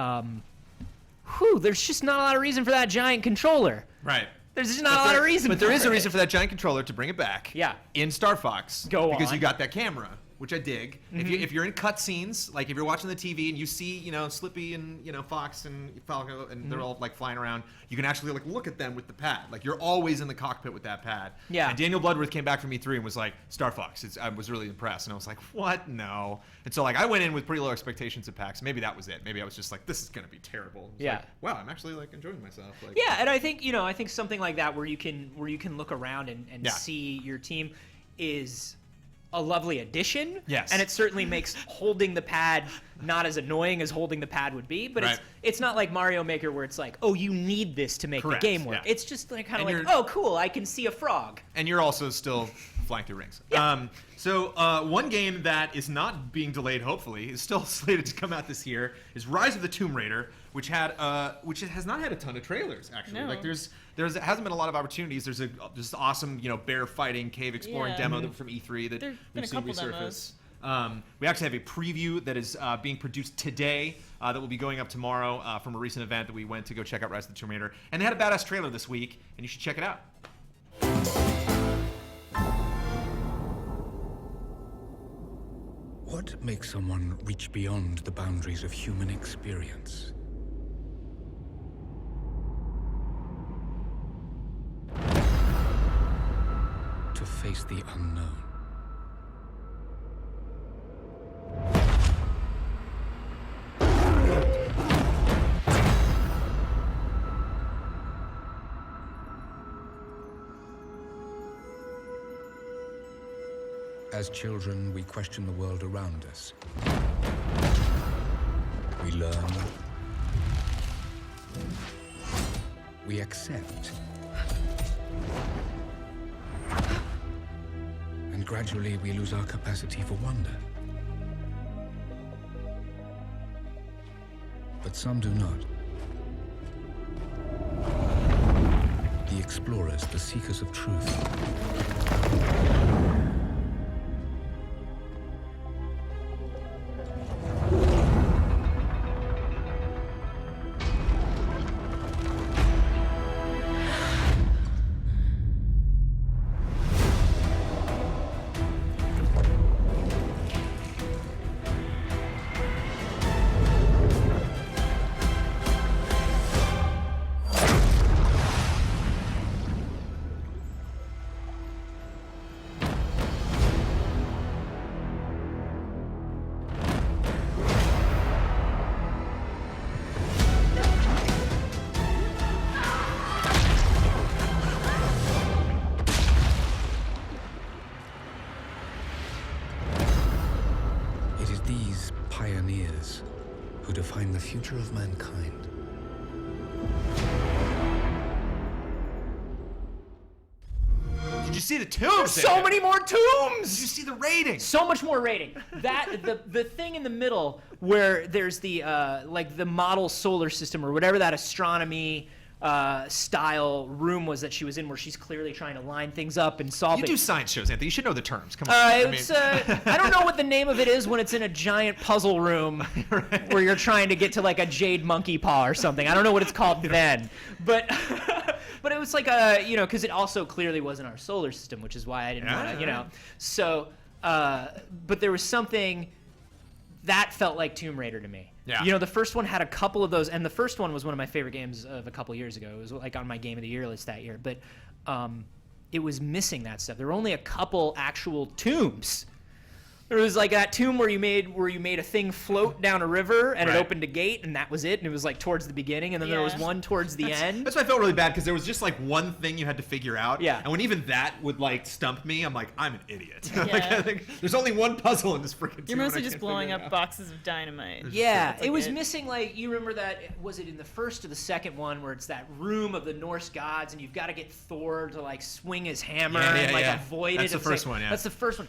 there's just not a lot of reason for that giant controller. Right. There's just not a lot of reason. But there for is a it. reason for that giant controller to bring it back. Yeah. In Star Fox. Because on. you got that camera, which I dig. If you're in cutscenes, like if you're watching the TV and you see, you know, Slippy and, you know, Fox and Falco and they're all like flying around, you can actually like look at them with the pad. Like you're always in the cockpit with that pad. Yeah. And Daniel Bloodworth came back from E3 and was like, Star Fox. I was really impressed. And I was like, what? No. And so like I went in with pretty low expectations at PAX. Maybe that was it. Maybe I was just like, this is gonna be terrible. Yeah. Like, wow, I'm actually like enjoying myself. Like, Yeah, and I think something like that where you can look around and see your team is a lovely addition. Yes. And it certainly makes holding the pad not as annoying as holding the pad would be, but Right. it's not like Mario Maker where it's like, oh, you need this to make Correct, the game work. yeah. It's just like kind of And like, you're- oh, cool, I can see a frog. And you're also still flying through rings. Yeah. So one game that is not being delayed, hopefully, is still slated to come out this year, is Rise of the Tomb Raider, which has not had a ton of trailers actually. No. Like there hasn't been a lot of opportunities. There's this awesome, you know, bear fighting, cave exploring Yeah. demo from E3 that There's been we've a seen couple resurface. demos. We actually have a preview that is being produced today that will be going up tomorrow from a recent event that we went to go check out Rise of the Tomb Raider. And they had a badass trailer this week, and you should check it out. What makes someone reach beyond the boundaries of human experience? To face the unknown. As children, we question the world around us. We learn. We accept. And gradually, we lose our capacity for wonder. But some do not. The explorers, the seekers of truth. It is these pioneers who define the future of mankind. Did you see the tombs? So many more tombs! Did you see the rating? So much more rating. That the thing in the middle where there's the like the model solar system or whatever that astronomy style room was that she was in, where she's clearly trying to line things up and solve You it. do science shows, Anthony. You should know the terms. Come on. I I don't know what the name of it is when it's in a giant puzzle room where you're trying to get to like a jade monkey paw or something. I don't know what it's called then, but but it was like because it also clearly wasn't our solar system, which is why I didn't want to, So, but there was something that felt like Tomb Raider to me. Yeah. The first one had a couple of those, and the first one was one of my favorite games of a couple years ago. It was like on my Game of the Year list that year, but it was missing that stuff. There were only a couple actual tombs. There was like that tomb where you made a thing float down a river and it Right. opened a gate and that was it, and it was like towards the beginning, and then there was Yeah. one towards the end. That's why I felt really bad, because there was just like one thing you had to figure out. Yeah. And when even that would like stump me, I'm like, I'm an idiot. Like, Yeah. I think there's only one puzzle in this freaking You're tomb, and I mostly just can't blowing figure up it out. boxes of dynamite. Yeah, That's like it was it. missing, like, you remember that, was it in the first or the second one, where it's that room of the Norse gods and you've got to get Thor to like swing his hammer Yeah, and yeah, like yeah. avoid That's it. the It's first like- one, yeah. That's the first one.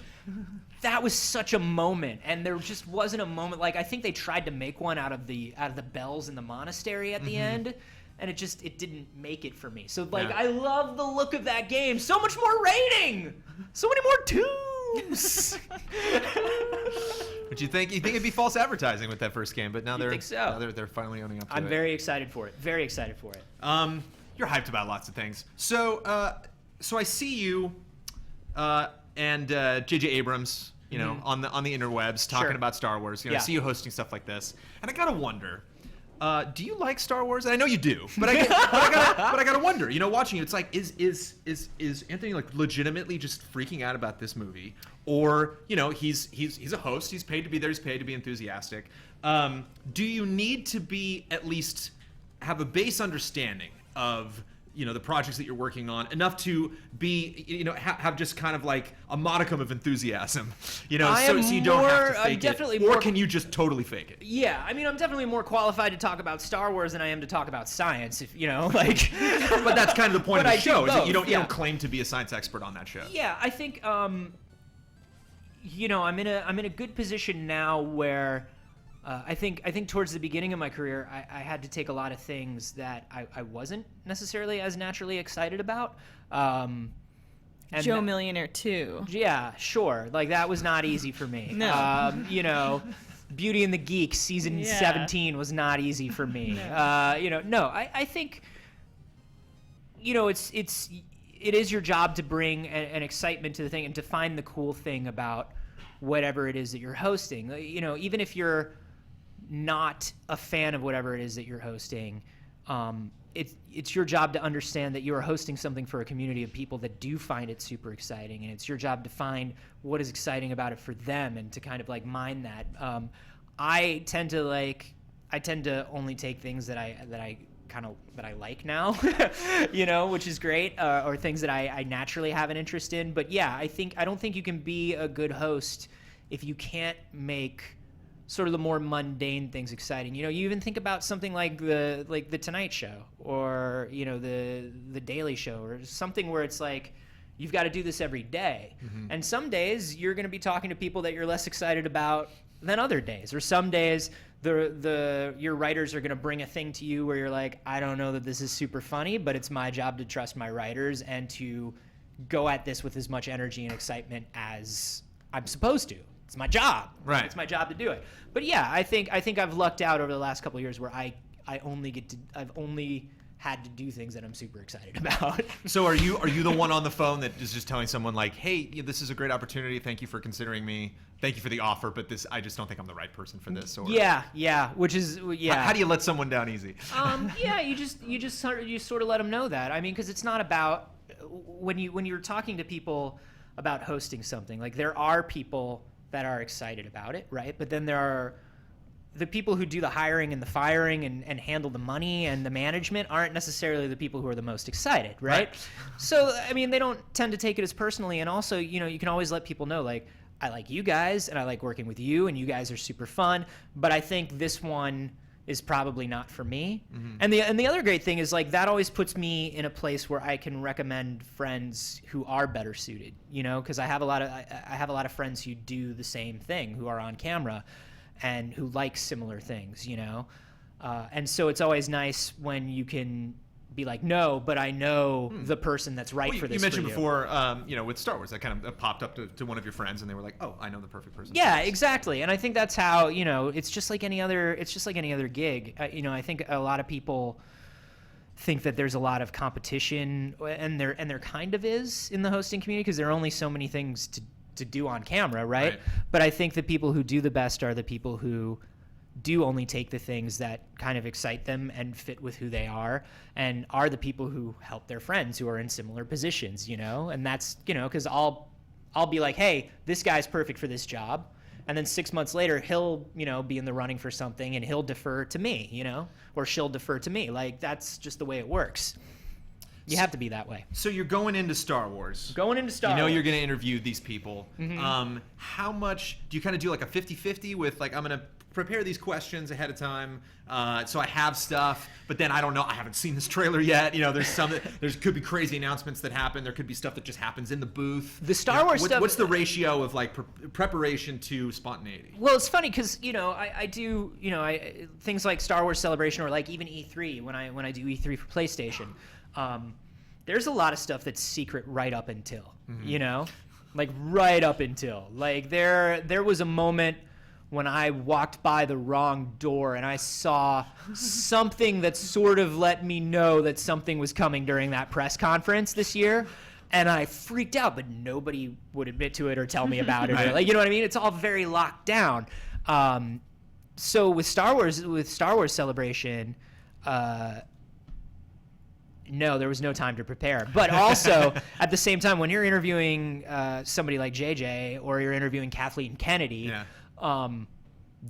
That was such a moment, and there just wasn't a moment. Like, I think they tried to make one out of the bells in the monastery at the end, and it didn't make it for me. So like, Yeah. I love the look of that game. So much more rating, so many more tombs. But you think it'd be false advertising with that first game, but now they're think so? now they're finally owning up to I'm it. very excited for it. Very excited for it. You're hyped about lots of things. So so I see you and J.J. Abrams, you know, on the interwebs talking Sure. about Star Wars. You know, I Yeah. see you hosting stuff like this, and I gotta wonder. Do you like Star Wars? And I know you do, but I gotta wonder. You know, watching you, it's like, is Anthony like legitimately just freaking out about this movie, or you know, he's a host. He's paid to be there. He's paid to be enthusiastic. Do you need to be at least have a base understanding of, you know, the projects that you're working on, enough to be, you know, have just kind of like a modicum of enthusiasm, you know, I so am you don't have to I'm fake definitely it, or more- can you just totally fake it? Yeah, I mean, I'm definitely more qualified to talk about Star Wars than I am to talk about science. If you know, like. But that's kind of the point of But the I do show, is that both, you don't yeah. claim to be a science expert on that show. Yeah, I think you know, I'm in a good position now where I think towards the beginning of my career I had to take a lot of things that I wasn't necessarily as naturally excited about. And Joe Millionaire 2. Yeah, sure. Like, that was not easy for me. No. You know, Beauty and the Geek season Yeah. 17 was not easy for me. You know, no, I think, you know, it is your job to bring an excitement to the thing and to find the cool thing about whatever it is that you're hosting. You know, even if you're not a fan of whatever it is that you're hosting, it's your job to understand that you are hosting something for a community of people that do find it super exciting, and it's your job to find what is exciting about it for them and to kind of like mine that. I tend to only take things that I like now, you know, which is great, or things that I naturally have an interest in. But yeah, I don't think you can be a good host if you can't make sort of the more mundane things exciting. You know, you even think about something like the Tonight Show, or you know, the Daily Show, or something where it's like you've got to do this every day. And some days you're going to be talking to people that you're less excited about than other days, or some days your writers are going to bring a thing to you where you're like, I don't know that this is super funny, but it's my job to trust my writers and to go at this with as much energy and excitement as I'm supposed to. It's my job. Right. It's my job to do it. But yeah, I think I've lucked out over the last couple of years where I've only had to do things that I'm super excited about. So are you the one on the phone that is just telling someone like, hey, this is a great opportunity, thank you for considering me, thank you for the offer, but I just don't think I'm the right person for this? Or Yeah, which is How do you let someone down easy? Yeah, you sort of let them know that. I mean, because it's not about when you're talking to people about hosting something. Like, there are people that are excited about it, right? But then there are the people who do the hiring and the firing and handle the money and the management aren't necessarily the people who are the most excited, right? So, I mean, they don't tend to take it as personally. And also, you know, you can always let people know, like, I like you guys and I like working with you and you guys are super fun, but I think this one is probably not for me. And the other great thing is, like, that always puts me in a place where I can recommend friends who are better suited, you know, because I have a lot of friends who do the same thing, who are on camera and who like similar things, you know. And so it's always nice when you can be like, no, but I know the person that's right for this. You mentioned for you. before, you know, with Star Wars, that kind of popped up to one of your friends, and they were like, "Oh, I know the perfect person." Yeah, for this." exactly. And I think that's how, you know, it's just like any other gig. You know, I think a lot of people think that there's a lot of competition, and there kind of is in the hosting community, because there are only so many things to do on camera, right? But I think the people who do the best are the people who do only take the things that kind of excite them and fit with who they are, and are the people who help their friends who are in similar positions, you know. And that's, you know, because I'll be like, hey, this guy's perfect for this job, and then 6 months later he'll, you know, be in the running for something and he'll defer to me, you know, or she'll defer to me. Like, that's just the way it works. You have to be that way. So you're going into Star Wars. Going into Star You know Wars. you're going to interview these people. How much do you kind of do like a 50-50 with like, I'm going to prepare these questions ahead of time, so I have stuff, but then I don't know, I haven't seen this trailer yet. You know, there's some, there could be crazy announcements that happen. There could be stuff that just happens in the booth. The Star Wars stuff. What's the ratio of like preparation to spontaneity? Well, it's funny because, you know, I do, you know, things like Star Wars Celebration or like even E3 when I do E3 for PlayStation. There's a lot of stuff that's secret right up until, you know, like right up until, like there was a moment when I walked by the wrong door and I saw something that sort of let me know that something was coming during that press conference this year. And I freaked out, but nobody would admit to it or tell me about it. Or, like, you know what I mean? It's all very locked down. So with Star Wars Celebration, no, there was no time to prepare. But also, at the same time, when you're interviewing somebody like JJ or you're interviewing Kathleen Kennedy,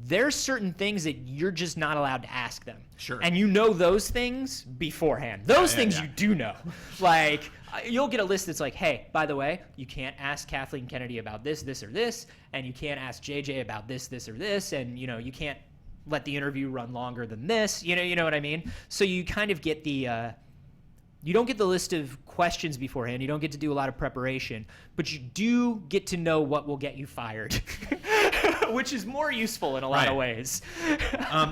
there's certain things that you're just not allowed to ask them. Sure. And you know those things beforehand. Those things you do know. Like, you'll get a list that's like, hey, by the way, you can't ask Kathleen Kennedy about this, this, or this, and you can't ask JJ about this, this, or this, and, you know, you can't let the interview run longer than this. You know what I mean? So you kind of get the... You don't get the list of questions beforehand. You don't get to do a lot of preparation, but you do get to know what will get you fired, which is more useful in a lot of ways.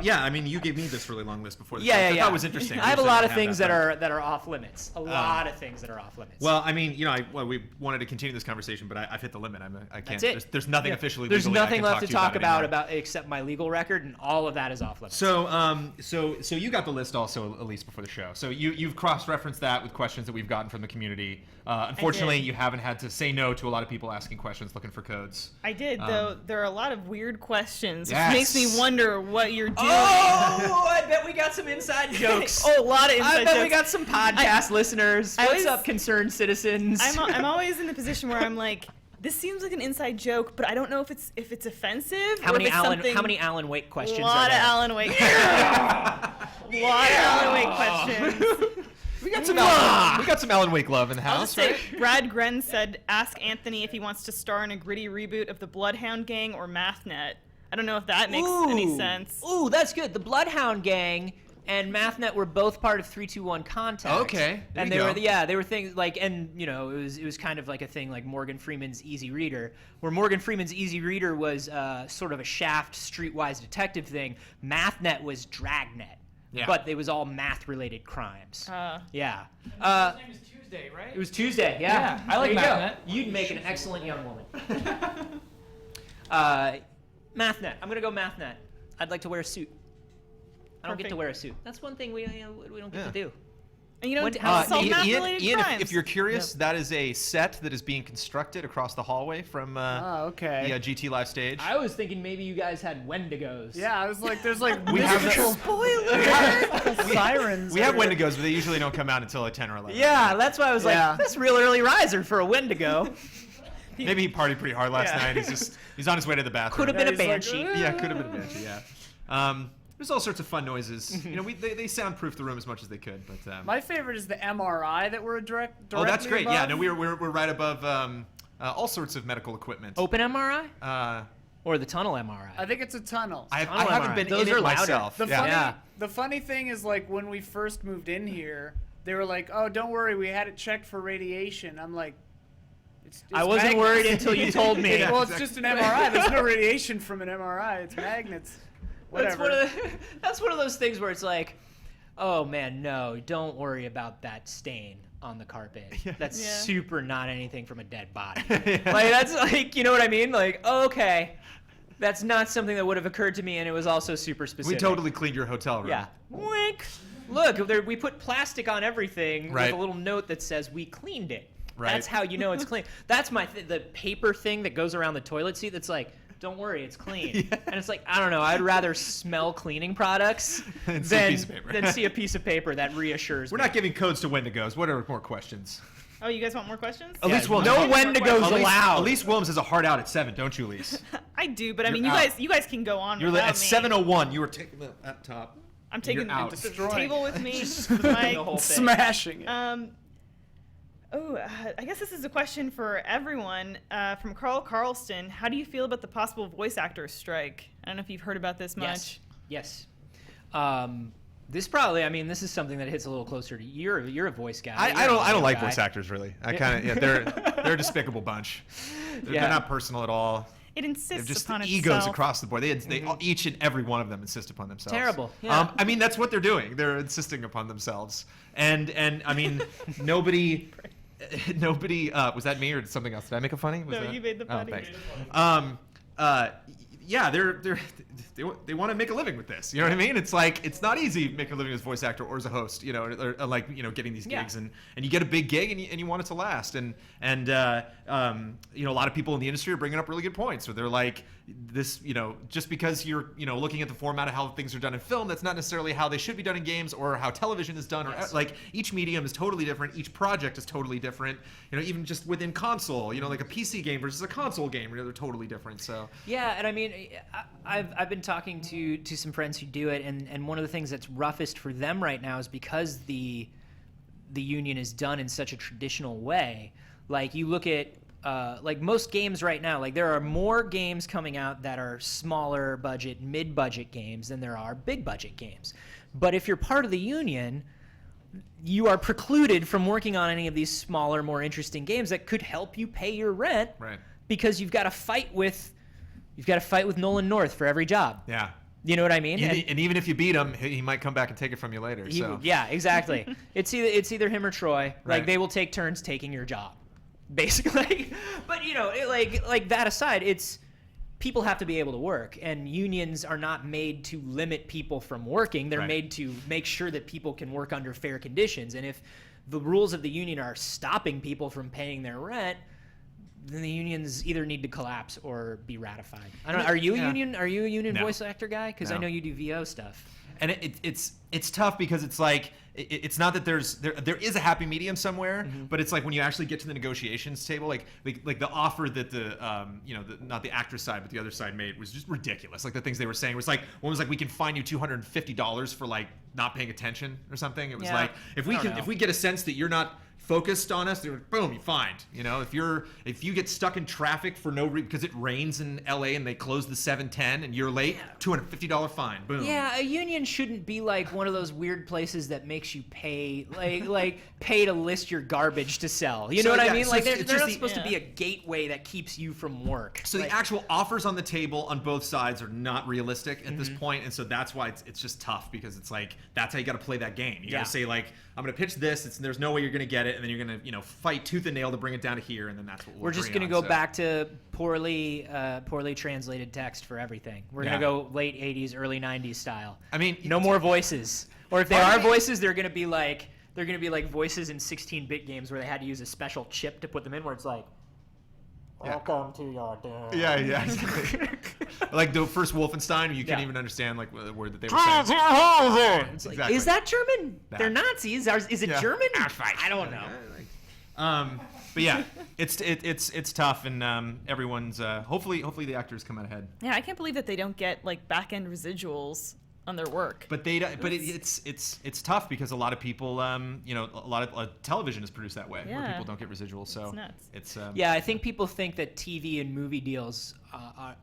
Yeah, I mean, you gave me this really long list before this. Yeah. That was interesting. I have a We lot usually of things don't that have are off limits. A lot of things that are off limits. Well, I mean, you know, we wanted to continue this conversation, but I've hit the limit. I can't. That's it. There's nothing officially. There's legally nothing I can left to you talk anymore. about except my legal record, and all of that is off limits. So you got the list also, at least before the show. So you've cross-referenced that with questions that we've gotten from the community. Unfortunately, you haven't had to say no to a lot of people asking questions, looking for codes. I did, though. There are a lot of weird questions, Yes. which makes me wonder what you're doing. Oh, I bet we got some inside jokes. Oh, a lot of inside I bet jokes. we got some podcast listeners. I What's always- up, concerned citizens? I'm always in the position where I'm like, this seems like an inside joke, but I don't know if it's offensive. How or many if it's something... How many Alan Wake questions A are lot of there? Alan Wake. A lot of Alan Wake questions. We got some Alan Wake love in the I'll house, just say, right? Brad Gren said, ask Anthony if he wants to star in a gritty reboot of the Bloodhound Gang or MathNet. I don't know if that makes any sense. Ooh, that's good. The Bloodhound Gang and MathNet were both part of 321 Contact. Okay, there and you they go. they were things like, and you know, it was kind of like a thing like Morgan Freeman's Easy Reader, where Morgan Freeman's Easy Reader was sort of a Shaft streetwise detective thing. MathNet was Dragnet. Yeah. But it was all math-related crimes. Yeah. His name is Tuesday, right? It was Tuesday, yeah. I like There you go. MathNet. You'd make an excellent young woman. MathNet. I'm going to go MathNet. I'd like to wear a suit. I don't get to Perfect. wear a suit. That's one thing we don't get to do. And you know, What- solve math-related Ian, crimes. if you're curious, that is a set that is being constructed across the hallway from okay. the GT Live stage. I was thinking maybe you guys had Wendigos. Yeah, I was like, there's like We have mystical sirens. We have everywhere. Wendigos, but they usually don't come out until like 10 or 11. Yeah, that's why I was Yeah. like, that's real early riser for a Wendigo. Maybe he partied pretty hard last Yeah. night. He's on his way to the bathroom. Could have been a he's like, banshee. Yeah, could have been a banshee. Yeah. There's all sorts of fun noises. You know, they soundproof the room as much as they could, but. My favorite is the MRI that we're directly Oh, that's great. Yeah, above. no, we're right above all sorts of medical equipment. Open MRI Uh, or the tunnel MRI? I think it's a tunnel. I Tunnel haven't MRI. been Those in are it louder. myself. The yeah. funny, Yeah. the funny thing is, like, when we first moved in here, they were like, "Oh, don't worry, we had it checked for radiation." I'm like, it's I wasn't magnets. worried until you told me. Yeah. Well, it's just an MRI. There's no radiation from an MRI. It's magnets. That's Whatever. that's one of those things where it's like, oh man, no, don't worry about that stain on the carpet. That's Yeah. super not anything from a dead body. Like, that's like, you know what I mean? Like, okay, that's not something that would have occurred to me, and it was also super We specific. totally cleaned your hotel room. Yeah. Wink. Look, we put plastic on everything Right. with a little note that says we cleaned it. Right. That's how you know it's clean. That's the paper thing that goes around the toilet seat that's like, don't worry, it's clean. And it's like, I don't know, I'd rather smell cleaning products Than than see a piece of paper. than see a piece of paper that reassures We're me. not giving codes to Wendigos. What are more questions? Oh, you guys want more questions? Elise Williams. no More when to questions. go's allowed. Elise Williams has a hard out at 7, don't you, Elise? I do, but I mean, You're you guys can go on. You're without at me. 7:01. You were taking the up top. I'm taking You're out. the Destroying. table with me. The whole thing. Smashing it. I guess this is a question for everyone. From Carl Carlston, how do you feel about the possible voice actor strike? I don't know if you've heard about this much. Yes. This probably, I mean, this is something that hits a little closer to you're a voice guy. I You're don't a radio like guy. voice actors really. I kind of they're a despicable bunch. They're not personal at all. It insists They're just upon egos itself. across the board. They all, each and every one of them insist upon themselves. Terrible, yeah. I mean, that's what they're doing. They're insisting upon themselves. And I mean, nobody. Was that me or something else? Did I make a funny? Was No, that? you made the funny. Oh, thanks. Yeah, they want to make a living with this. You know what I mean? It's like it's not easy making a living as a voice actor or as a host. You know, or like getting these gigs and you get a big gig and you want it to last. And a lot of people in the industry are bringing up really good points. So they're like this, just because you're looking at the format of how things are done in film, that's not necessarily how they should be done in games or how television is done. Or like each medium is totally different. Each project is totally different. Even just within console, like a PC game versus a console game, they're totally different. So Yeah, and I mean, I've been talking to some friends who do it, and one of the things that's roughest for them right now is because the union is done in such a traditional way. Like you look at like most games right now, like there are more games coming out that are smaller budget, mid-budget games than there are big budget games. But if you're part of the union, you are precluded from working on any of these smaller, more interesting games that could help you pay your rent. Right. Because you've got to fight with Nolan North for every job. yeah. You know what I mean? And even if you beat him, he might come back and take it from you later. Yeah, exactly. It's either him or Troy. Right. Like they will take turns taking your job, basically. But like that aside, it's people have to be able to work, and unions are not made to limit people from working. They're Right. made to make sure that people can work under fair conditions. And if the rules of the union are stopping people from paying their rent, then the unions either need to collapse or be ratified. I don't know. Are you a union? Are you a union No. voice actor guy? Because I No. know you do VO stuff. And it's tough because it's like it's not that there is a happy medium somewhere, but it's like when you actually get to the negotiations table, like the offer that not the actress side but the other side made was just ridiculous. Like the things they were saying was like one was like we can fine you $250 for like not paying attention or something. It was Yeah. like if we get a sense that you're not focused on us, they're like, boom, you're fined. If you get stuck in traffic for no reason because it rains in LA and they close the 710 and you're late, $250 fine. Boom. Yeah, a union shouldn't be like one of those weird places that makes you pay like pay to list your garbage to sell. You know So, what yeah, I mean? so Like it's they're just not the- supposed to be a gateway that keeps you from work. So Like, the actual offers on the table on both sides are not realistic at this point, and so that's why it's just tough because it's like that's how you got to play that game. You got Yeah. to say like I'm going to pitch this. There's no way you're going to get it, and then you're going to fight tooth and nail to bring it down to here, and then that's what we're just agree gonna on, go so. back to poorly translated text for everything. We're gonna Yeah. go late '80s, early '90s style. I mean, no more voices, or if there are voices, they're gonna be like voices in 16-bit games where they had to use a special chip to put them in, where it's like, "Welcome to your doom." Yeah, exactly. Like the first Wolfenstein, you couldn't Yeah. even understand like the word that they were saying. It's like, Exactly. is that German? That. They're Nazis. Is it Yeah. German? I don't know. But yeah, it's tough, and everyone's hopefully the actors come out ahead. Yeah, I can't believe that they don't get like back end residuals on their work. But it's tough because a lot of people, a lot of television is produced that way where Yeah. people don't get residuals. So It's nuts. it's Yeah, I think people think that TV and movie deals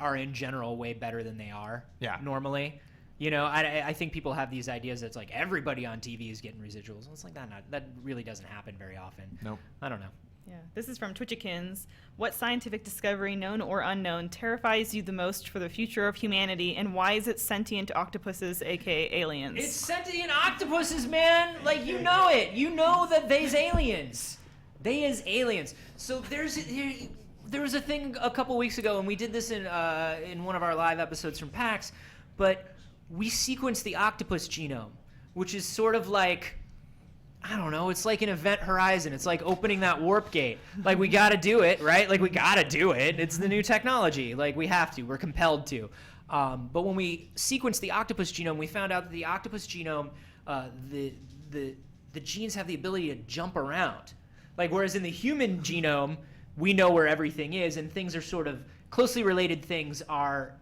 are in general way better than they are. Yeah. Normally, I think people have these ideas that it's like everybody on TV is getting residuals. It's like that really doesn't happen very often. Nope. I don't know. Yeah, this is from Twitchikins. What scientific discovery, known or unknown, terrifies you the most for the future of humanity, and why is it sentient octopuses, aka aliens? It's sentient octopuses, man. Like you know it. You know that they's aliens. They is aliens. So there was a thing a couple weeks ago, and we did this in one of our live episodes from PAX, but we sequenced the octopus genome, which is sort of like, I don't know, it's like an event horizon. It's like opening that warp gate. Like, we got to do it, right? Like, we got to do it. It's the new technology. Like, we have to. We're compelled to. But when we sequenced the octopus genome, we found out that the octopus genome, the genes have the ability to jump around. Like, whereas in the human genome, we know where everything is, and things are sort of closely related. Things are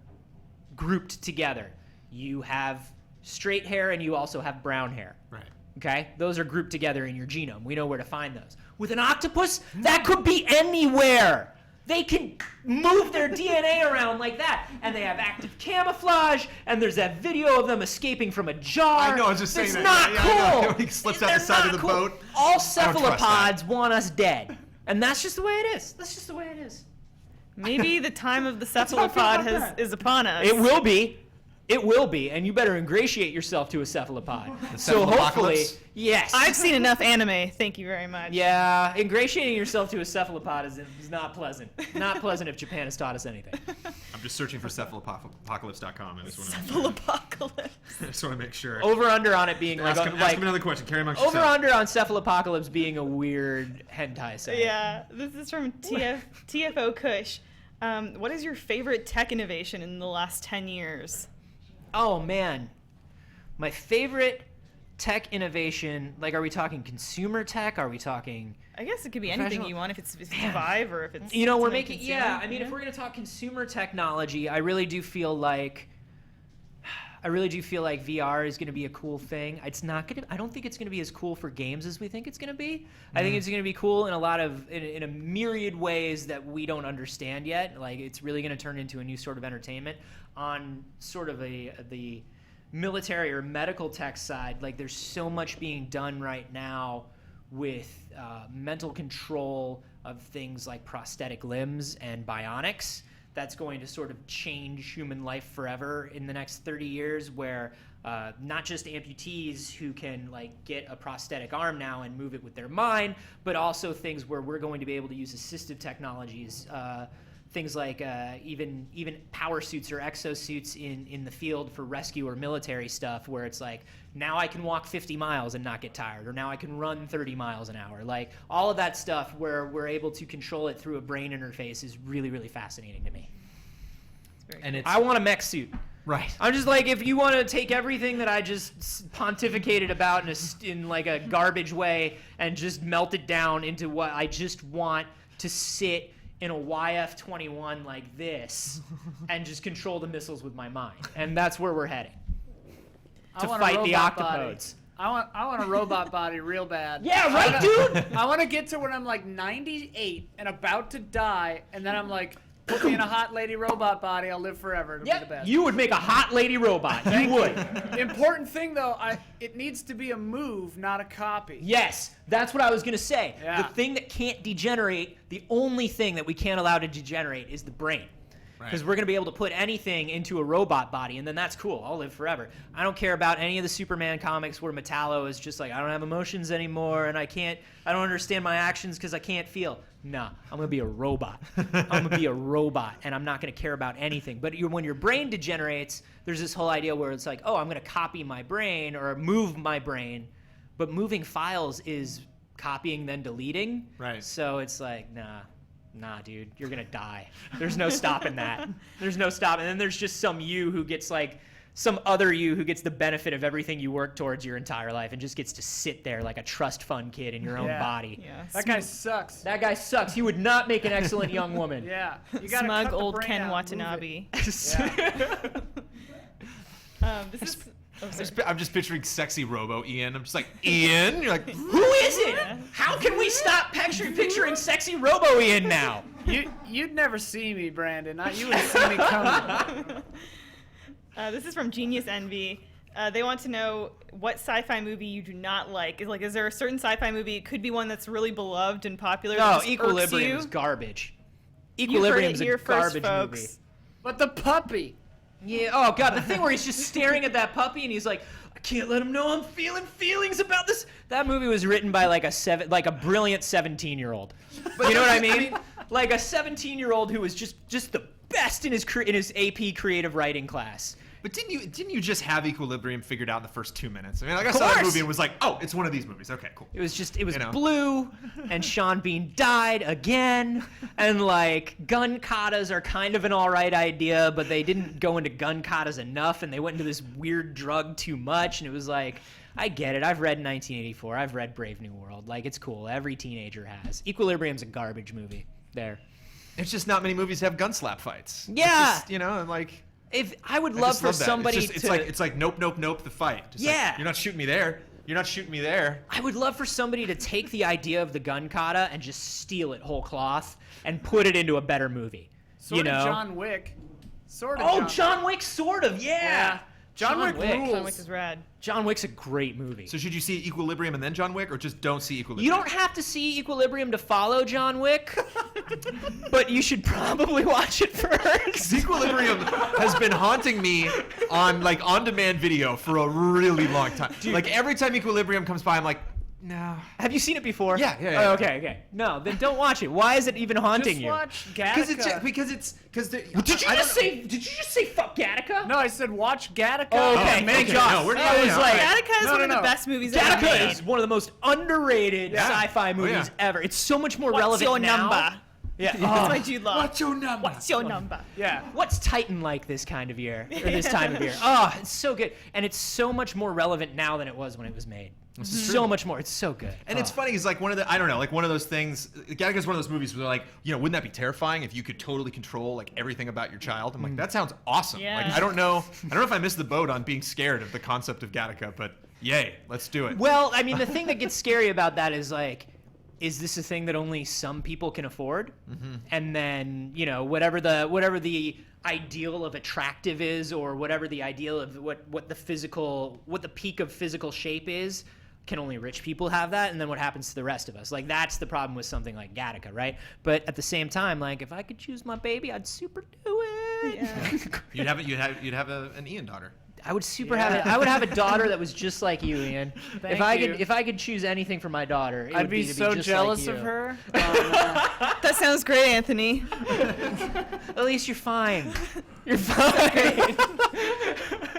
grouped together. You have straight hair, and you also have brown hair. Right. Okay? Those are grouped together in your genome. We know where to find those. With an octopus, that could be anywhere. They can move their DNA around like that. And they have active camouflage, and there's that video of them escaping from a jar. I know, I was just saying it's that. not Yeah, I know. cool. He slips out They're the side not of the cool. boat. All I don't trust that. cephalopods want us dead. And that's just the way it is. That's just the way it is. Maybe the time of the cephalopod is upon us. It will be. It will be, and you better ingratiate yourself to a cephalopod. So hopefully, cephalopocalypse? yes. I've seen enough anime. Thank you very much. Yeah, ingratiating yourself to a cephalopod is not pleasant. Not pleasant if Japan has taught us anything. I'm just searching for cephalopocalypse.com. I just want to Cephalopocalypse. make sure. Over under on it being like, Ask him another question. Carry amongst over yourself. under on cephalopocalypse being a weird hentai site. Yeah, this is from TFO Kush. What is your favorite tech innovation in the last 10 years? Oh man, my favorite tech innovation. Like, are we talking consumer tech? Are we talking? I guess it could be anything Professional- you want, if it's Vive or if it's You know, we're something making. consumer. Yeah, I mean, if we're gonna talk consumer technology, I really do feel like VR is going to be a cool thing. It's not going to. I don't think it's going to be as cool for games as we think it's going to be. I think it's going to be cool in a lot of in a myriad ways that we don't understand yet. Like, it's really going to turn into a new sort of entertainment on sort of the military or medical tech side. Like, there's so much being done right now with mental control of things like prosthetic limbs and bionics. That's going to sort of change human life forever in the next 30 years, where not just amputees who can like get a prosthetic arm now and move it with their mind, but also things where we're going to be able to use assistive technologies, things like even power suits or exosuits in the field for rescue or military stuff, where it's like, now I can walk 50 miles and not get tired, or now I can run 30 miles an hour. Like, all of that stuff where we're able to control it through a brain interface is really, really fascinating to me. And it's I want a mech suit. right. I'm just like, if you want to take everything that I just pontificated about in like a garbage way and just melt it down into what I just want to sit in a YF-21 like this and just control the missiles with my mind. And that's where we're heading. To want a fight the robot octopodes. body. I want a robot body real bad. Yeah, right, dude? I want to get to when I'm like 98 and about to die, and then I'm like, put me in a hot lady robot body. I'll live forever. It'll be the Yep, best. you would make a hot lady robot. You would. The important thing though, it needs to be a move, not a copy. Yes, that's what I was going to say. Yeah. The thing that can't degenerate, the only thing that we can't allow to degenerate is the brain. Because we're going to be able to put anything into a robot body, and then that's cool. I'll live forever. I don't care about any of the Superman comics where Metallo is just like, I don't have emotions anymore, and I don't understand my actions because I can't feel. Nah, I'm going to be a robot. I'm going to be a robot, and I'm not going to care about anything. But when your brain degenerates, there's this whole idea where it's like, oh, I'm going to copy my brain or move my brain. But moving files is copying then deleting. Right. So it's like, nah, dude, you're gonna die. There's no stopping that. There's no stopping. And then there's just some you who gets like some other you who gets the benefit of everything you work towards your entire life and just gets to sit there like a trust fund kid in your own body. Yeah. That guy sucks. That guy sucks. He would not make an excellent young woman. Yeah. You gotta Smug cut the old brain Ken out and move Watanabe. it. Yeah. This is. Oh, sorry. I'm just picturing sexy Robo Ian. I'm just like, Ian? You're like, Who is it? How can we stop picturing sexy Robo Ian now? You'd never see me, Brandon. You would see me coming. This is from Genius Envy. They want to know what sci-fi movie you do not like. Is there a certain sci-fi movie? It could be one that's really beloved and popular. that No, just irks Equilibrium you. is garbage. You heard Equilibrium it is a here first, garbage movie. folks. But the puppy. Yeah. Oh God, the thing where he's just staring at that puppy and he's like, I can't let him know I'm feeling feelings about this. That movie was written by like a brilliant 17-year-old. You know what I mean? Like a 17-year-old who was just the best in his AP creative writing class. but didn't you just have Equilibrium figured out in the first 2 minutes? I mean, like I Of saw that course. movie and was like, oh, it's one of these movies. Okay, cool. It was You know. blue, and Sean Bean died again, and like gun katas are kind of an all right idea, but they didn't go into gun katas enough, and they went into this weird drug too much, and it was like, I get it. I've read 1984. I've read Brave New World. Like, it's cool. Every teenager has. Equilibrium's a garbage movie. There. It's just not many movies have gun slap fights. It's Yeah. just, and like. If I would I love just for love that. somebody It's like nope, nope, nope. The fight. Just Yeah. Like, you're not shooting me there. You're not shooting me there. I would love for somebody to take the idea of the gun kata and just steal it whole cloth and put it into a better movie. Sort of John Wick. Sort of. Oh, John Wick, sort of, yeah. John Wick rules. John Wick is rad. John Wick's a great movie. So should you see Equilibrium and then John Wick, or just don't see Equilibrium? You don't have to see Equilibrium to follow John Wick, but you should probably watch it first. Equilibrium has been haunting me on on-demand video for a really long time. Like every time Equilibrium comes by, I'm like, no. Have you seen it before? Yeah. Oh, okay. No, then don't watch it. Why is it even haunting Just you? watch Gattaca. Did you just say fuck Gattaca? No, I said watch Gattaca. Oh, okay. and Thank then God. No, we're I was like, Gattaca is No, one of no, the no. best movies ever Gattaca made. is one of the most underrated sci-fi movies ever. It's so much more What's relevant your now. number? Yeah. That's my Jude Law. What's your number? What's your number? Yeah. What's Titan like this kind of year, or this time of year? Oh, it's so good, and it's so much more relevant now than it was when it was made. So much more. It's so good. And it's funny, it's like one of those things. Gattaca's one of those movies where wouldn't that be terrifying if you could totally control everything about your child? I'm like, that sounds awesome. Yeah. Like I don't know if I missed the boat on being scared of the concept of Gattaca, but yay, let's do it. Well, I mean, the thing that gets scary about that is is this a thing that only some people can afford? And then whatever the ideal of attractive is, or whatever the ideal of what the peak of physical shape is, can only rich people have that, and then what happens to the rest of us? Like, that's the problem with something like Gattaca, right? But at the same time, if I could choose my baby, I'd super do it. Yeah. You'd have an Ian daughter. I would have it. I would have a daughter that was just like you, Ian. Thank you. If I could choose anything for my daughter, I'd be so just jealous like of you. her. That sounds great, Anthony. At least you're fine. You're fine.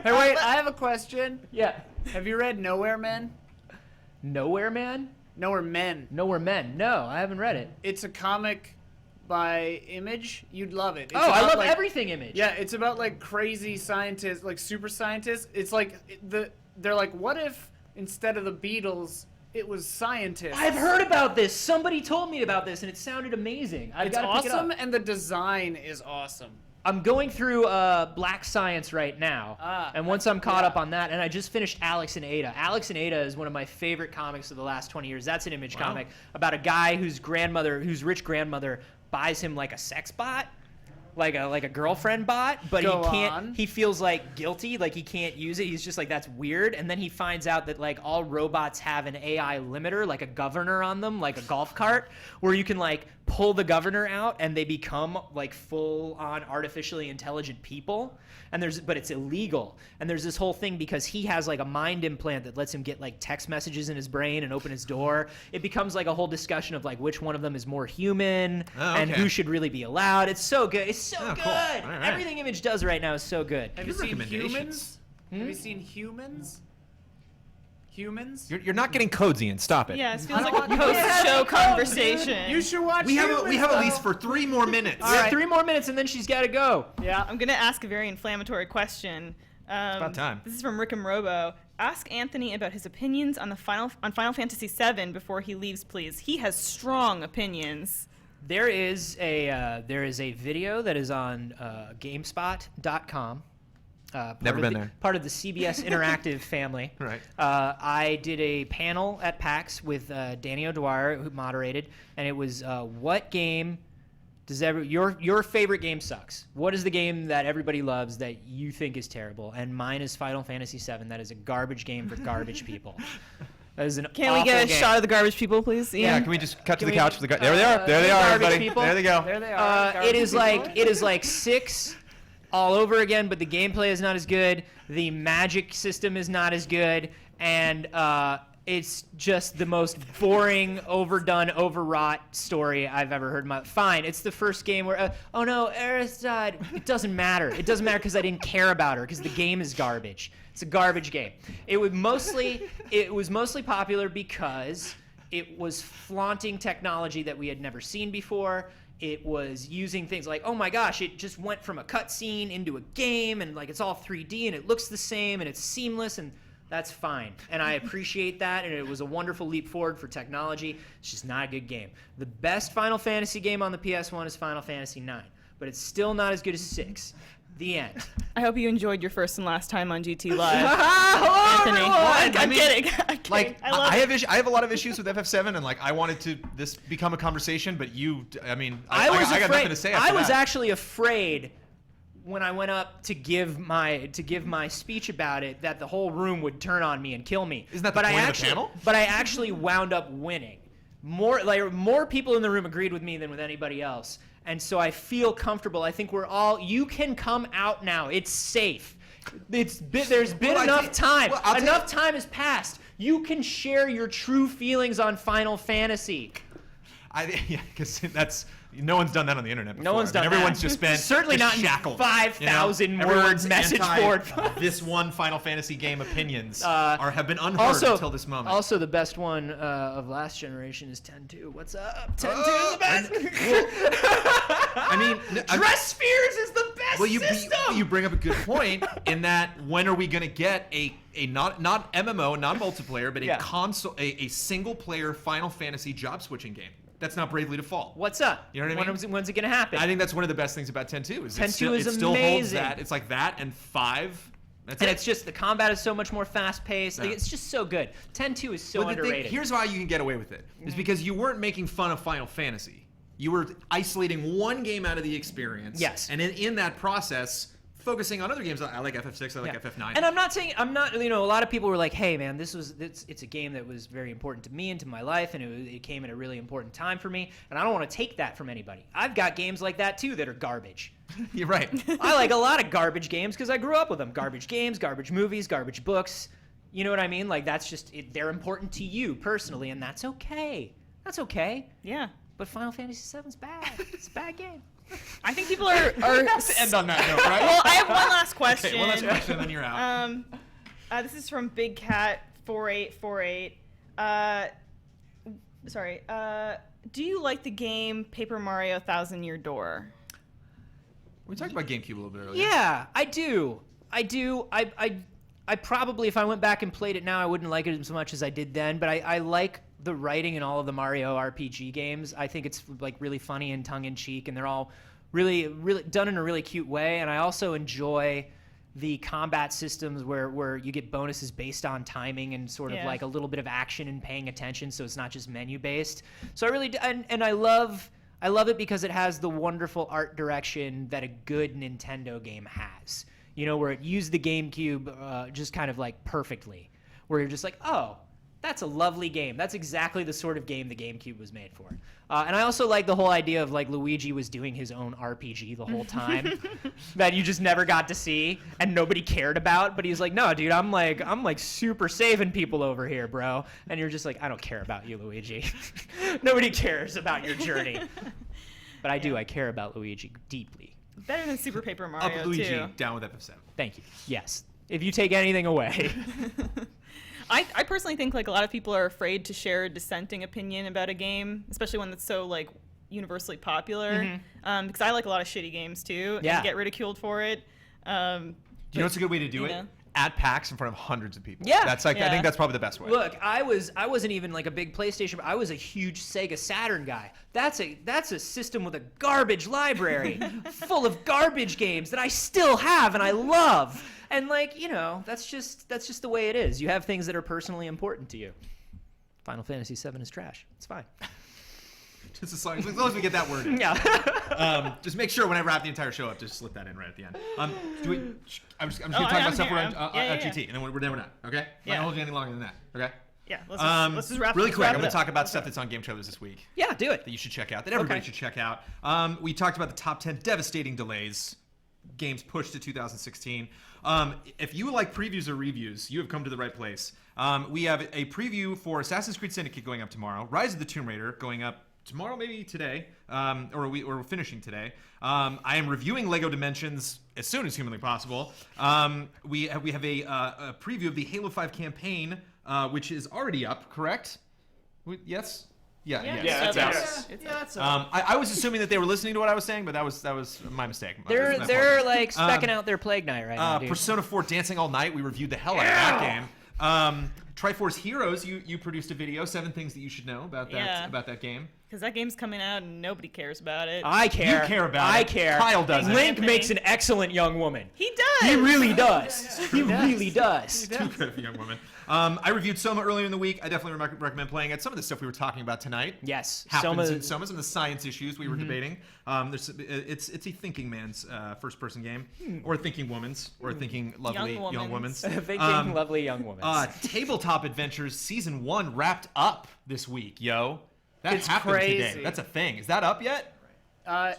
Hey, wait, I have a question. Yeah. Have you read Nowhere Men? Nowhere Man? Nowhere Men. Nowhere Men. No, I haven't read it. It's a comic by Image. You'd love it. It's I about, love everything Image. Yeah, it's about crazy scientists, super scientists. It's they're like, what if instead of the Beatles, it was scientists? I've heard about this. Somebody told me about this, and it sounded amazing. I've It's got to pick it awesome, up. and the design is awesome. I'm going through Black Science right now, and once I'm caught up on that, and I just finished Alex and Ada. Alex and Ada is one of my favorite comics of the last 20 years. That's an Image comic about a guy whose rich grandmother buys him a sex bot, like a girlfriend bot, but Go he can't. on. He feels guilty, he can't use it. He's just that's weird. And then he finds out that all robots have an AI limiter, a governor on them, like a golf cart, where you can pull the governor out and they become full on artificially intelligent people. And but it's illegal. And there's this whole thing because he has a mind implant that lets him get text messages in his brain and open his door. It becomes a whole discussion of which one of them is more human and okay. who should really be allowed. It's so good. It's so good. Cool. All right. Everything Image does right now is so good. Have you Good seen recommendations. Humans? Have you seen Humans? Humans? You're not getting codes, Ian. Stop it. Yeah, it feels I like don't a want- post-show conversation. You should watch We have Humans, at least though. for 3 more minutes. We have 3 more minutes and then she's got to go. Yeah. I'm going to ask a very inflammatory question. about time. This is from Rick and Robo. Ask Anthony about his opinions on Final Fantasy VII before he leaves, please. He has strong opinions. There is a video that is on GameSpot.com. Never been there. Part of the CBS Interactive family. Right. I did a panel at PAX with Danny O'Dwyer, who moderated, and it was what game does your favorite game sucks? What is the game that everybody loves that you think is terrible? And mine is Final Fantasy VII. That is a garbage game for garbage people. That is an Can we awful get a game. shot of the garbage people, please? Yeah, Ian? can we just cut to Can the we- couch for the There they are. There they are, garbage everybody. people? There they go. There they are. It is like 6 all over again, but the gameplay is not as good. The magic system is not as good, and it's just the most boring, overdone, overwrought story I've ever heard. Fine, it's the first game where oh no, Eris died. It doesn't matter. It doesn't matter because I didn't care about her because the game is garbage. It's a garbage game. It was mostly popular because it was flaunting technology that we had never seen before. It was using things like, oh my gosh, it just went from a cutscene into a game, and it's all 3D, and it looks the same, and it's seamless, and That's fine. And I appreciate that, and it was a wonderful leap forward for technology. It's just not a good game. The best Final Fantasy game on the PS1 is Final Fantasy IX, but it's still not as good as 6. The end. I hope you enjoyed your first and last time on GT Live. Hello, Anthony. everyone! I'm kidding. I'm kidding. Like I love I it. have I have a lot of issues with FF7, and like I wanted to this become a conversation, but I was got afraid. nothing to say after I was that. actually afraid when I went up to give my speech about it that the whole room would turn on me and kill me. Isn't that the but point I of the actually, panel? But I actually wound up winning. More people in the room agreed with me than with anybody else, and so I feel comfortable. I think you can come out now. It's safe. There's been Well, enough time. well, I'll tell Enough you- time has passed. You can share your true feelings on Final Fantasy. Because that's no one's done that on the internet before. No one's done Everyone's that. just been Certainly not in shackled. 5,000 you know? Everyone's word message anti- board. This one Final Fantasy game opinions have been unheard Also, until this moment. Also, the best one of last generation is 10-2. What's up? 10-2 is the best. I mean, Dress Spheres is the best well, system. you bring up a good point in that when are we going to get a not MMO, not multiplayer, but Yeah. a console, a single player Final Fantasy job switching game? That's not Bravely Default. What's up? You know what I mean? When's it going to happen? I think that's one of the best things about 10-2 is 10-2 is it still holds amazing. that. It's like that and 5. That's and it. it's just the combat is so much more fast paced. Like, Yeah. it's just so good. 10-2 is so But the thing- underrated. here's why you can get away with it. Is because you weren't making fun of Final Fantasy. You were isolating one game out of the experience. Yes. And in that process, focusing on other games. I like FF6, I like FF9. And I'm not, a lot of people were like, hey man, it's a game that was very important to me and to my life, and it came at a really important time for me, and I don't want to take that from anybody. I've got games like that too that are garbage. You're right. I like a lot of garbage games because I grew up with them. Garbage games, garbage movies, garbage books. You know what I mean? Like, that's just, they're important to you personally, and that's okay. That's okay. Yeah. But Final Fantasy VII's bad. It's a bad game. I think people are Let's end on that note, right? Well, I have one last question. Okay, one last question, and then you're out. This is from Big Cat 4848. Do you like the game Paper Mario Thousand Year Door? We talked about GameCube a little bit earlier. Yeah, I do. I probably, if I went back and played it now, I wouldn't like it as much as I did then, but I like the writing in all of the Mario RPG games. I think it's like really funny and tongue-in-cheek, and they're all really done in a really cute way. And I also enjoy the combat systems where you get bonuses based on timing and sort of like a little bit of action and paying attention, so it's not just menu-based. So I really and I love it because it has the wonderful art direction that a good Nintendo game has. You know, where it used the GameCube just kind of like perfectly, where you're just like, oh, that's a lovely game. That's exactly the sort of game the GameCube was made for. And I also like the whole idea of like Luigi was doing his own RPG the whole time that you just never got to see and nobody cared about. But he's like, no, dude, I'm like super saving people over here, bro. And you're just like, I don't care about you, Luigi. Nobody cares about your journey. But I do. I care about Luigi deeply. Better than Super Paper Mario, Up Luigi, too. down with FF7. Thank you. Yes. If you take anything away. I personally think like a lot of people are afraid to share a dissenting opinion about a game, especially one that's so like universally popular. Because I like a lot of shitty games too, Yeah. and get ridiculed for it. Do you know what's a good way to do it? know. At PAX in front of hundreds of people. Yeah. That's like I Yeah. think that's probably the best way. Look, I wasn't even like a big PlayStation. I was a huge Sega Saturn guy. That's a system with a garbage library full of garbage games that I still have and I love. And like, you know, that's just the way it is. You have things that are personally important to you. Final Fantasy VII is trash. It's fine. Just as long as we get that word in. Yeah. Just make sure when I wrap the entire show up, just slip that in right at the end. I'm just gonna Oh, talk I'm about stuff here. around Yeah, GT, and then we're done. Okay? I'm Yeah. not holding you any longer than that. Okay? Yeah, let's just wrap really let's quick. wrap I'm it going up. to talk about stuff that's on Game Trailers this week Yeah, do it. that you should check out, that everybody Okay. should check out. We talked about the top 10 devastating delays, games pushed to 2016. If you like previews or reviews, you have come to the right place. We have a preview for Assassin's Creed Syndicate going up tomorrow, Rise of the Tomb Raider going up tomorrow, maybe today, or we're finishing today. I am reviewing Lego Dimensions as soon as humanly possible. We have a preview of the Halo 5 campaign, which is already up, correct? Yes? Yeah, Yeah, it's that's out. I was assuming that they were listening to what I was saying, but that was my mistake. They're That's my fault. like specking out their Plague Knight right now, dude. Persona 4 Dancing All Night, we reviewed the hell out of that game. Triforce Heroes, you produced a video, 7 things that you should know about that game. Because that game's coming out and nobody cares about it. I care. You care about I it. care. Kyle doesn't. Link Anthony. makes an excellent young woman. He does. He really does. He really does. Too good of a young woman. I reviewed Soma earlier in the week. I definitely recommend playing it. Some of the stuff we were talking about tonight Yes. happens in Soma. Some of the science issues we were debating. It's a thinking man's first-person game, or a thinking woman's, or a thinking lovely young woman's. Thinking lovely young woman. Tabletop Adventures Season 1 wrapped up this week, yo. That It's happened today. crazy. That's a thing. Is that up yet?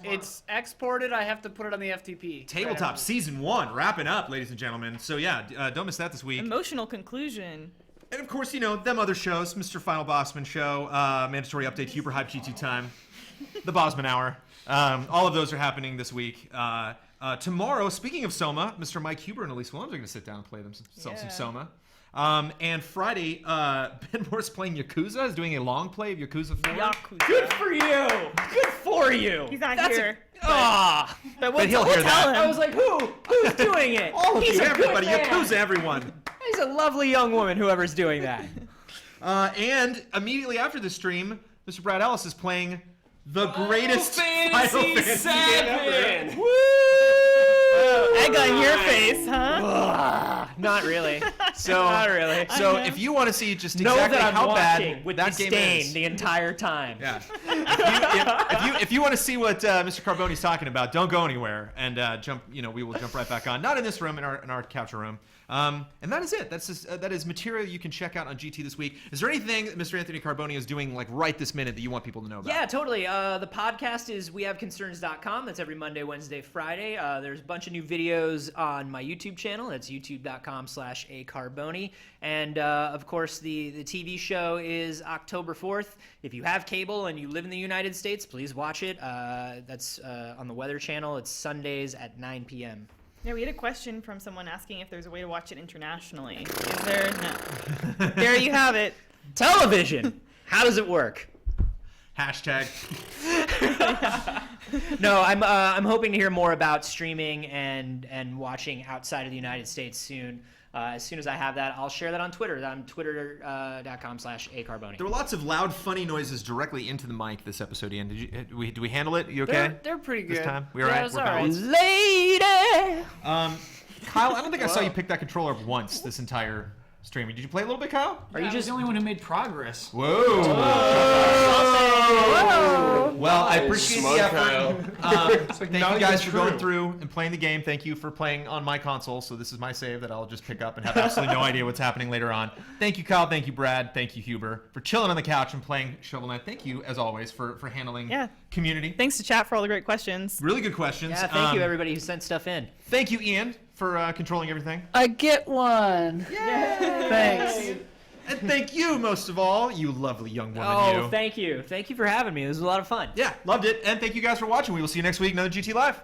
It's exported. I have to put it on the FTP. Tabletop Season 1 wrapping up, ladies and gentlemen. So yeah, don't miss that this week. Emotional conclusion. And of course, them other shows, Mr. Final Bossman Show, Mandatory Update, Huber Hype G2 Time, the Bosman Hour. All of those are happening this week. Tomorrow, speaking of Soma, Mr. Mike Huber and Elise Williams are going to sit down and play themselves some Soma. And Friday, Ben Moore's playing Yakuza, is doing a long play of Yakuza 4. Yakuza. Good for you. Good for you. He's not That's here. But he'll hear that. tell him. I was like, who's doing it? All of He's you, a good everybody, man. Yakuza, everyone. He's a lovely young woman, whoever's doing that. And immediately after the stream, Mr. Brad Ellis is playing the greatest Final Fantasy game ever. Egg on your face, huh? Not really. So, Not really. So if you want to see just Know exactly that I'm how watching bad with that game disdain is, the entire time. yeah. If you want to see what Mr. Carboni's talking about, don't go anywhere and jump. We will jump right back on. Not in this room, in our capture room. And that is it. That is material you can check out on GT this week. Is there anything that Mr. Anthony Carboni is doing like right this minute that you want people to know about? Yeah, totally. The podcast is wehaveconcerns.com. That's every Monday, Wednesday, Friday. There's a bunch of new videos on my YouTube channel. That's youtube.com/acarboni. And, of course, the TV show is October 4th. If you have cable and you live in the United States, please watch it. That's on the Weather Channel. It's Sundays at 9 p.m. Yeah, we had a question from someone asking if there's a way to watch it internationally. Is there? No. There you have it. Television! How does it work? Hashtag. No, I'm hoping to hear more about streaming and watching outside of the United States soon. As soon as I have that, I'll share that on Twitter. I'm twitter.com/acarboni. There were lots of loud, funny noises directly into the mic this episode, Ian. Did we handle it? You okay? They're pretty good. This time? We all Yeah, right? it's We're all right. balanced? Lady! Kyle, I don't think I saw you pick that controller up once this entire streaming. Did you play a little bit, Kyle? Are you just the only one who made progress? Whoa! Well, I appreciate the effort. Thank you guys for going through and playing the game. Thank you for playing on my console. So this is my save that I'll just pick up and have absolutely no idea what's happening later on. Thank you, Kyle. Thank you, Brad. Thank you, Huber, for chilling on the couch and playing Shovel Knight. Thank you, as always, for handling community. Thanks to chat for all the great questions. Really good questions. Yeah, thank you, everybody who sent stuff in. Thank you, Ian, for controlling everything. I get one. Thanks. And thank you, most of all, you lovely young woman. Oh, thank you. Thank you for having me. This was a lot of fun. Yeah, loved it. And thank you guys for watching. We will see you next week. Another GT Live.